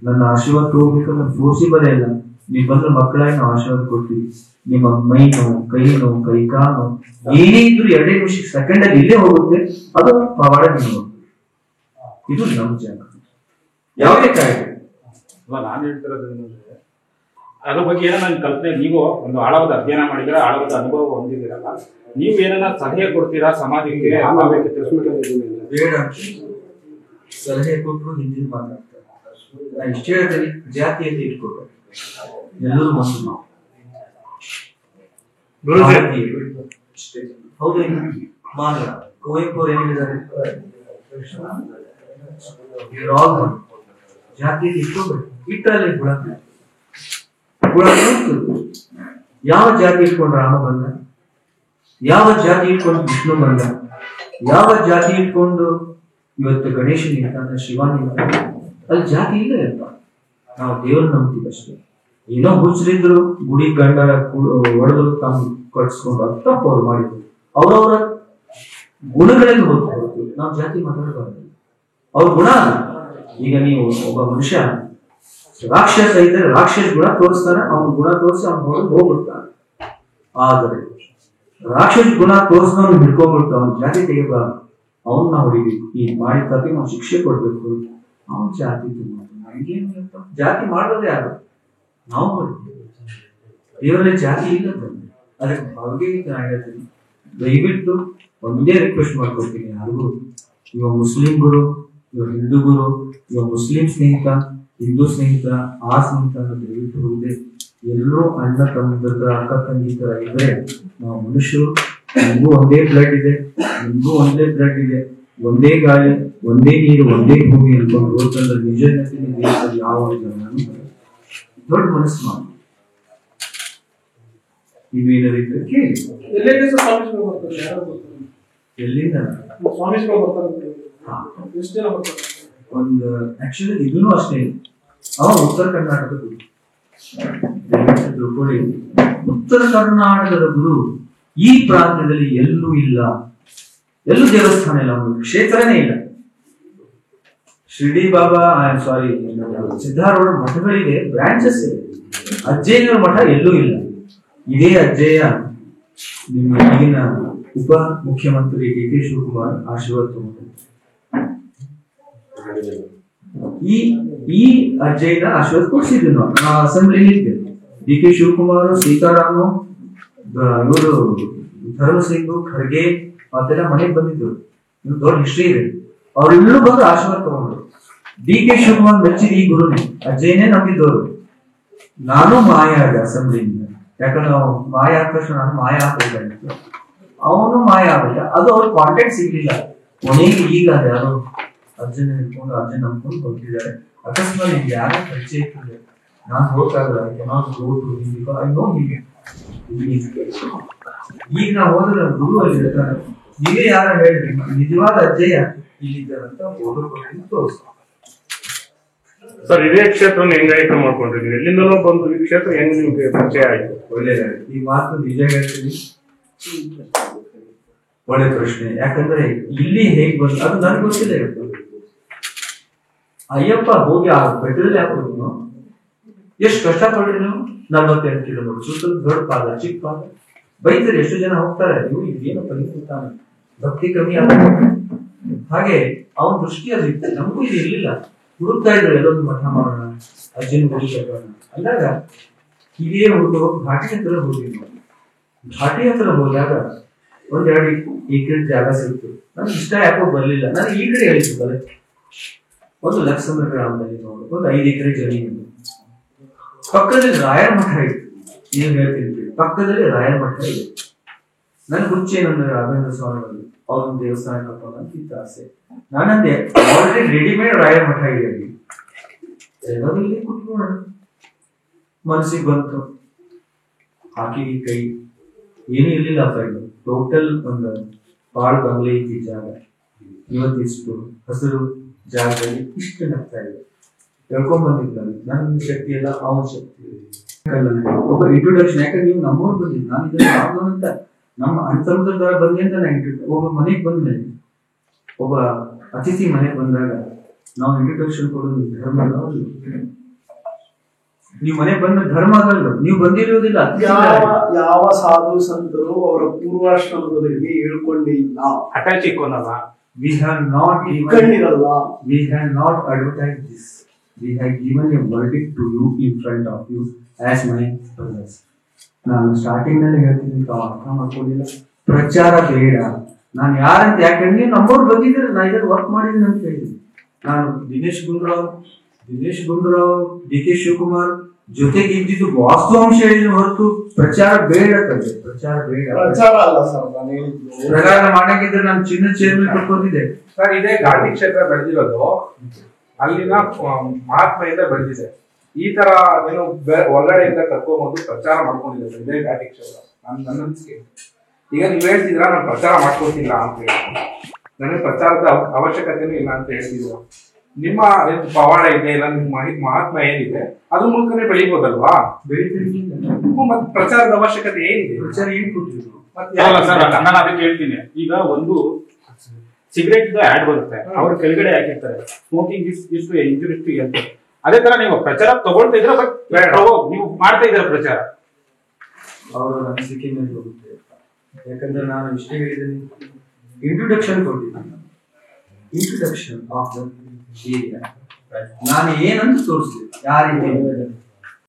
ನನ್ನ ಆಶೀರ್ವಾದ ತಗೋಬೇಕಂದ್ರೆ ಫೋರ್ಸಿ ಬರೇ ಇಲ್ಲ. ನೀವು ಬಂದ್ರೆ ಮಕ್ಕಳಾಗಿ ನಾವು ಆಶೀರ್ವಾದ ಕೊಡ್ತೀವಿ. ನಿಮ್ಮ ಮೈ ನೋವು, ಕೈ ನೋವು, ಕೈ ಕಾಲು ಏನೇ ಇದ್ರು 2 ನಿಮಿಷ ಸೆಕೆಂಡಲ್ಲಿ ಇಲ್ಲೇ ಹೋಗುತ್ತೆ. ಅದು ಪವಾಡ. ಇದು ನಮ್ಮ ಜಾಗ. ಯಾವುದೇ ಕಾಯಿಲೆ ಅಲ್ಲ ನಾನು ಹೇಳ್ತಿರೋದು ಏನಂದ್ರೆ ಅದ್ರ ಬಗ್ಗೆ ಏನೋ ನನ್ನ ಕಲ್ಪನೆ, ನೀವು ಒಂದು ಆಳವಾದ ಅಧ್ಯಯನ ಮಾಡಿದ್ರೆ, ಆಳವಾದ ಅನುಭವ ಹೊಂದಿದ್ದೀರಲ್ಲ, ನೀವು ಏನನ್ನ ಸಲಹೆ ಕೊಡ್ತೀರಾ ಸಮಾಜಕ್ಕೆ? ಬೇಡ ಸಲಹೆ ಕೊಟ್ಟರು ಹಿಂದಿನ ಮಾತಾಡ್ತಾರೆ. ನಾನು ಇಷ್ಟೇ ಹೇಳ್ತೀನಿ, ಜಾತಿಯಲ್ಲಿ ಇಟ್ಕೊಟ್ಟು ಎಲ್ಲರೂ ಒಂದು ನಾವು ಹೌದು. ಮಾನವ ಕುವೆಂಪು ಅವ್ರು ಏನ್ ಹೇಳಿದ್ದಾರೆ, ಜಾತಿಯಲ್ಲಿ ಇಟ್ಕೋಬೇಕು, ಇಟ್ಟಲ್ಲಿ ಗುಣ ಗುಣ. ಯಾವ ಜಾತಿ ಇಟ್ಕೊಂಡು ರಾಮ ಬಂದ, ಯಾವ ಜಾತಿ ಇಟ್ಕೊಂಡು ವಿಷ್ಣು ಬಂದ, ಯಾವ ಜಾತಿ ಇಟ್ಕೊಂಡು ಇವತ್ತು ಗಣೇಶ ನಿಂತ, ಶಿವ ನಿಂತ, ಅಲ್ಲಿ ಜಾತಿ ಇಲ್ಲ ಇರ್ತ. ನಾವು ದೇವ್ರ ನಂಬ್ತೀವಿ ಅಷ್ಟೇ. ಏನೋ ಹುಚ್ಚರಿದ್ರು ಗುಡಿ ಗಂಡ ಒಡೆದು ತಾವು ಕಟ್ಸ್ಕೊಂಡು ಅದು ತಪ್ಪು ಅವ್ರು ಮಾಡಿದ್ರು. ಅವ್ರವ್ರ ಗುಣಗಳಲ್ಲಿ ಹೋಗ್ತೀವಿ, ನಾವು ಜಾತಿ ಮಾತಾಡಬಾರ್ದು. ಅವ್ರ ಗುಣ. ಈಗ ನೀವು ಒಬ್ಬ ಮನುಷ್ಯ ರಾಕ್ಷಸ ಇದ್ದರೆ ರಾಕ್ಷಸ ಗುಣ ತೋರಿಸ್ತಾನೆ, ಅವನ ಗುಣ ತೋರಿಸಿ ಅವ್ನ ಹೊಡೆದು ಹೋಗ್ಬಿಡ್ತಾನೆ. ಆದರೆ ರಾಕ್ಷಸ ಗುಣ ತೋರಿಸಿದವನು ಹಿಡ್ಕೊಂಡ್ಬಿಡ್ತು, ಅವನ ಜಾತಿ ತೆಗಿಬಾರ್ದು, ಅವನ್ನ ಹೊಡಿಬೇಕು. ಈ ಮಾಡಿ ತಪ್ಪಿ ನಾವು ಶಿಕ್ಷೆ ಕೊಡ್ಬೇಕು. ಅವನ ಜಾತಿ ಜಾತಿ ಮಾಡೋದೇ ಯಾರು? ನಾವು ಮಾಡ್ತೀವಿ. ದೇವರಲ್ಲಿ ಜಾತಿ ಇಲ್ಲ. ಅದಕ್ಕೆ ಭಾವಗೀತೆ ನಾನು ಹೇಳ್ತೀನಿ, ದಯವಿಟ್ಟು ಒಂದೇ ರಿಕ್ವೆಸ್ಟ್ ಮಾಡ್ಕೊಡ್ತೀನಿ ಯಾರಿಗೂ, ಇವ ಮುಸ್ಲಿಂ ಗುರು, ಇವ ಹಿಂದೂ ಗುರು, ಇವ ಮುಸ್ಲಿಂ ಸ್ನೇಹಿತ, ಹಿಂದೂ ಸ್ನೇಹಿತ, ಆ ಸ್ನೇಹಿತ ದಯವಿಟ್ಟು ಹೋಗದೆ ಎಲ್ಲರೂ ಅಣ್ಣ ತಮ್ಮದ ಅಕ್ಕ ತಂಗಿತರ ಇದ್ರೆ ನಾವು ಮನುಷ್ಯರು. ನಿಮಗೂ ಒಂದೇ ಬ್ಲಡ್ ಇದೆ, ನಿಮಗೂ ಒಂದೇ ಬ್ಲಡ್ ಇದೆ, ಒಂದೇ ಗಾಳಿ, ಒಂದೇ ನೀರು, ಒಂದೇ ಭೂಮಿ ಅನ್ಕೊಂಡು ಹೋಗ್ತಂದ್ರೆ ನಿಜ ದೇಶದಲ್ಲಿ ಯಾವ ದೊಡ್ಡ ಮನಸ್ಸು ಮಾಡಿ ಇವೇನಾದ್ರು ಕೇಳಿ. ಎಲ್ಲಿಂದ ಒಂದು ಆಕ್ಚುಲಿ ಇದೂ ಅಷ್ಟೇ, ಉತ್ತರ ಕರ್ನಾಟಕದ ಗುರು. ತಿಳ್ಕೊಳ್ಳಿ, ಉತ್ತರ ಕರ್ನಾಟಕದ ಗುರು ಈ ಪ್ರಾಂತ್ಯದಲ್ಲಿ ಎಲ್ಲೂ ಇಲ್ಲ, ಎಲ್ಲೂ ದೇವಸ್ಥಾನ ಇಲ್ಲ, ಒಂದು ಕ್ಷೇತ್ರನೇ ಇಲ್ಲ. ಶಿರ್ಡಿ ಬಾಬಾ ಸಾರಿ ಸಿದ್ಧಾರೂಢ ಮಠಗಳಿಗೆ ಬ್ರಾಂಚಸ್ ಇದೆ, ಅಜ್ಜಯ್ಯನವರ ಮಠ ಎಲ್ಲೂ ಇಲ್ಲ. ಇದೇ ಅಜ್ಜಯ್ಯ ನಿಮ್ಮ ಈಗಿನ ಉಪ ಮುಖ್ಯಮಂತ್ರಿ ಡಿ.ಕೆ. ಶಿವಕುಮಾರ್ ಆಶೀರ್ವಾದ ತಗೊಂಡು ಈ ಅಜ್ಜಯ್ಯನ ಆಶೀರ್ವಾದ ಕೊಡ್ಸಿದ್ವಿ ನಾವು. ಅಸೆಂಬ್ಲಿಲಿ ಇದ್ದೆ, ಡಿ.ಕೆ. ಶಿವಕುಮಾರ್, ಸೀತಾರಾಮು, ಇವರು ಧರ್ಮಸಿಂಗ್, ಖರ್ಗೆ ಮತ್ತೆಲ್ಲ ಮನೆಗೆ ಬಂದಿದ್ರು. ದೊಡ್ಡ ಹಿಸ್ಟ್ರಿ ಇದೆ. ಅವರೆಲ್ಲರೂ ಬಂದು ಆಶೀರ್ವಾದ ತಗೊಂಡ್ರು. ಡಿ.ಕೆ. ಶಿವಕುಮಾರ್ ಮೆಚ್ಚಿದ ಈ ಗುರುನೇ, ಅಜ್ಜಯ್ಯನೇ ನಂಬಿದ್ದವರು. ನಾನು ಮಾಯ ಆದೆ ಅಸೆಂಬ್ಲಿಯಿಂದ, ಯಾಕಂದ್ರೆ ನಾವು ಮಾಯ ಆದ ತಕ್ಷಣ ನಾನು ಮಾಯ ಹಾಕಬೇಕಾಗಿತ್ತು, ಅವನು ಮಾಯ ಆಗಲ್ಲ. ಅದು ಅವ್ರ ಕಾಂಟ್ಯಾಕ್ಟ್ ಸಿಗ್ಲಿಲ್ಲ. ಕೊನೆಗೆ ಈಗ ಯಾರು ಅರ್ಜುನ ಹಿಡ್ಕೊಂಡು ಅರ್ಜುನ್ ನಂಬ್ಕೊಂಡು ಹೋಗ್ತಿದ್ದಾರೆ. ಅಕಸ್ಮಾತ್ ನಿಮ್ಗೆ ಯಾರ ಪರಿಚಯ ಇರ್ತದೆ, ನಾನು ಹೋಗ್ತಾಗಲ್ಲ, ಈಗ ನಾವು ಹೋದ್ರೆ ಗುರು ಅಲ್ಲಿ ಇರ್ತಾರೆ. ನೀವೇ ಯಾರ ಹೇಳ್ರಿ ನಿಜವಾದ ಅಜ್ಜಯ್ಯ ಇಲ್ಲಿದ್ದಾರೆ ಅಂತ ಫೋಟೋ ಕೊಟ್ಟು ತೋರಿಸ್ತಾರೆ. ಸರ್, ಇದೇ ಕ್ಷೇತ್ರ ಹೆಂಗ್ ಆಯ್ಕೆ ಮಾಡ್ಕೊಂಡಿದ್ದೀರಿ? ಎಲ್ಲಿಂದಲೋ ಬಂದು ಈ ಕ್ಷೇತ್ರ ಹೆಂಗ್ ನಿಮ್ಗೆ ಪರಿಚಯ ಆಯ್ತು? ಒಳ್ಳೇದಾಯ್ತು. ಈ ಮಾತು ನಿಜ ಹೇಳ್ತೀನಿ, ಒಳ್ಳೆ ಪ್ರಶ್ನೆ. ಯಾಕಂದ್ರೆ ಇಲ್ಲಿ ಹೇಗ್ ಬಂದು ಅದು ನನ್ಗೆ ಗೊತ್ತಿಲ್ಲ. ಇವತ್ತು ಅಯ್ಯಪ್ಪ ಹೋಗಿ ಆ ಬೆಟ್ಟದಲ್ಲಿ ಹಾಕೋದು ಎಷ್ಟು ಕಷ್ಟಪಡ್ರಿ ನೀವು. 48 ಕಿಲೋಮೀಟರ್ ಸುತ್ತಲೂ ದೊಡ್ಡ ಪಾದ, ಚಿಕ್ಕ ಪಾದ. ಬೈತಾರೆ, ಎಷ್ಟು ಜನ ಹೋಗ್ತಾರೆ, ಇವು ಇದೇನು ಕಲಿತಾನೆ, ಭಕ್ತಿ ಕಮ್ಮಿ ಆಗ. ಹಾಗೆ ಅವನ ದೃಷ್ಟಿ ಅದು ಇತ್ತು, ನಮಗೂ ಇದು ಇರ್ಲಿಲ್ಲ. ಹುಡುಕ್ತಾ ಇದ್ರು ಎಲ್ಲೊಂದು ಮಠ ಮಾಡೋಣ, ಅಜ್ಜನ ಗುಡಿ ಕಟ್ಟೋಣ ಅಂದಾಗ ಇದೇ ಹುಡುಗ ಘಾಟಿ ಹತ್ರ ಹೋಗಿ ಘಾಟಿ ಹತ್ರ ಹೋದಾಗ 1-2 ಎಕರೆ ಜಾಗ ಸಿಕ್ತು. ನನ್ಗೆ ಇಷ್ಟ ಯಾಕೋ ಬರ್ಲಿಲ್ಲ. ನನಗೆ ಈ ಕಡೆ ಹೇಳಿತ್ತು ಬಲೆ ಒಂದು ಲಕ್ಷ ಗ್ರಾಮದಲ್ಲಿ ನೋಡಿ ಒಂದು 5 ಎಕರೆ ಜಮೀನು. ಪಕ್ಕದಲ್ಲಿ ರಾಯರ ಮಠ ಇತ್ತು. ನೀವು ಹೇಳ್ತೀನಿ, ಪಕ್ಕದಲ್ಲಿ ರಾಯರ ಮಠ ಇದೆ. ನನ್ ಮುಂಚೆ ನನ್ನ ರಾಘವೇಂದ್ರ ಸ್ವಾಮಿಗಳು ಅವ್ರೊಂದು ದೇವಸ್ಥಾನ ಕಟ್ಟೋಣ ಅಂತ ಇತ್ತು ಆಸೆ. ನಾನಂದೆ ಆಲ್ರೆಡಿ ರೆಡಿಮೇಡ್ ರಾಯರ ಮಠ ಇದೆ, ಎಲ್ಲರೂ ಇಲ್ಲಿ ಕುತ್ಕೊಳ್ಳೋಣ. ಮನಸ್ಸಿಗೆ ಬಂತು, ಹಾಕಿ ಕೈ ಏನೂ ಇರ್ಲಿಲ್ಲ. ಫ್ರೆಂಡ್ ಟೋಟಲ್ ಒಂದು ಬಾಳ್ ಬಂಗ್ಲೆ ಇತ್ತು ಜಾಗ. ಇವತ್ತಿಷ್ಟು ಹಸಿರು ಜಾಗದಲ್ಲಿ ಇಷ್ಟು ನಗ್ತಾ ಇದೆ. ಹೇಳ್ಕೊಂಡ್ ಬಂದಿದ್ದಾನೆ. ನನ್ನ ಶಕ್ತಿ ಎಲ್ಲ ಅವನ ಶಕ್ತಿ. ಒಬ್ಬ ಇಂಟ್ರೊಡಕ್ಷನ್, ಯಾಕಂದ್ರೆ ನೀವು ನಮ್ಮವ್ರು ಬಂದಿದ್ದು, ನಾನು ಇದನ್ನ ಅಂತ ನಮ್ಮ ಅಣ್ಣ ಬಂದಿ ಅಂತ ನಾ ಒಬ್ಬ ಮನೆಗೆ ಬಂದ್ಮೇಲೆ, ಒಬ್ಬ ಅತಿಥಿ ಮನೆಗೆ ಬಂದಾಗ ನಾವು ಇಂಟ್ರೊಡಕ್ಷನ್ ಕೊಡೋದು ಧರ್ಮ. ನೀವು ಮನೆಗೆ ಬಂದ ಧರ್ಮ ಆಗಲ್ಲ, ನೀವು ಬಂದಿರುವುದಿಲ್ಲ. ಯಾವ ಸಾಧು ಸಂತರು ಅವರ ಪೂರ್ವಾಶ್ರಮದ ಬಗ್ಗೆ ಹೇಳ್ಕೊಂಡಿಲ್ಲ. ಅಟ್ಯಾಚ್ ಇಕ್ಕೋನಲ್ಲ. We have not even, ಇಟ್ಕೊಂಡಿರಲ್ಲ. we have not advertised this. we have given a verdict to you in front of you as my brothers. ನಾನು ಸ್ಟಾರ್ಟಿಂಗ್ ನಲ್ಲಿ ಹೇಳ್ತೀನಿ, ತಾವು ಅರ್ಥ ಮಾಡ್ಕೊಂಡಿಲ್ಲ. ಪ್ರಚಾರ ಬೇಡ. ನಾನು ಯಾರಂತ ಯಾಕಂದ್ರೆ ನಮ್ಮವ್ರು ಬಂದಿದ್ದಾರೆ, ನಾ ಇದ್ರಲ್ಲಿ ವರ್ಕ್ ಮಾಡಿದ್ದೀನಿ ಅಂತ ಹೇಳಿದ್ದೀನಿ. ನಾನು ದಿನೇಶ್ ಗುಂಡೂರಾವ್, ಡಿ ಕೆ ಶಿವಕುಮಾರ್ ಜೊತೆಗೆ ಇದ್ದಿದ್ದು ವಾಸ್ತವಾಂಶ ಹೇಳಿದ ಹೊರತು ಪ್ರಚಾರ ಬೇಡ ತಂದೆ. ಪ್ರಚಾರ ಬೇಡ. ಪ್ರಚಾರ ಅಲ್ಲ ಸರ್, ನಾನು ಹೇಳಿದ್ದು ಪ್ರಚಾರ ಮಾಡಕ್ಕಿದ್ರೆ ನಾನು ಚಿನ್ನ ಚೇರ್ಮನ್ ಕೊಟ್ಕೊಂಡಿದ್ದೆ. ಸರ್, ಇದೇ ಘಾಟಿ ಕ್ಷೇತ್ರ ಬೆಳೆದಿರೋದು ಅಲ್ಲಿನ ಮಹಾತ್ಮೆಯಿಂದ ಬೆಳೆದಿದೆ. ಈ ತರ ಏನು ಹೊರಗಡೆಯಿಂದ ಕರ್ಕೊಂಡ್ಬಂದು ಪ್ರಚಾರ ಮಾಡ್ಕೊಂಡಿದೆ ಸರ್ ಇದೇ ಘಾಟಿ ಕ್ಷೇತ್ರ. ನನ್ನ ಅನಿಸಿಕೆ. ಈಗ ನೀವ್ ಹೇಳ್ತಿದ್ರ ನಾನು ಪ್ರಚಾರ ಮಾಡ್ಕೊತಿಲ್ಲ ಅಂತ ಹೇಳಿ, ನನಗೆ ಪ್ರಚಾರದ ಅವಶ್ಯಕತೆನೂ ಇಲ್ಲ ಅಂತ ಹೇಳ್ತಿದ್ರು. ನಿಮ್ಮ ಪವಾಡ ಇದೆ ಇಲ್ಲ, ನಿಮ್ಮ ಮಹಾತ್ಮ ಏನಿದೆ ಅದ್ರ ಮೂಲಕನೇ ಬೆಳಿಬೋದಲ್ವಾ? ಮತ್ತೆ ಪ್ರಚಾರದ ಅವಶ್ಯಕತೆ ಏನಿದೆ? ಪ್ರಚಾರ ಏನ್ ಕೊಟ್ಟಿದ್ರು? ನಾನು ಅದಕ್ಕೆ ಹೇಳ್ತೀನಿ. ಈಗ ಒಂದು ಸಿಗರೇಟ್ ಆಡ್ ಬರುತ್ತೆ, ಅವ್ರ ಕೆಳಗಡೆ ಹಾಕಿರ್ತಾರೆ ಸ್ಮೋಕಿಂಗ್ ಇಷ್ಟು ಇಂಜುರಿಯಸ್ ಟು ಹೆಲ್ತ್. ಅದೇ ತರ ನೀವು ಪ್ರಚಾರ ತಗೊಳ್ತಾ ಇದ್ರೆ, ಬಟ್ ನೀವು ಮಾಡ್ತಾ ಇದ್ದೀರಾ ಪ್ರಚಾರ, ಅವರ ಅನಿಸಿಕೆ ಮೇಲೆ ಹೋಗುತ್ತೆ. ಯಾಕಂದ್ರೆ ನಾನು ಇಷ್ಟೇ ಹೇಳಿದ್ದೀನಿ, ಇಂಟ್ರೊಡಕ್ಷನ್ ಕೊಟ್ಟಿದ್ದೀನಿ. ಇಂಟ್ರೊಡಕ್ಷನ್ ಆಫ್ ದ ಏರಿಯಾ ನಾನು ಏನಂತ ತೋರಿಸ್ತೀನಿ, ಯಾರಿಗೆ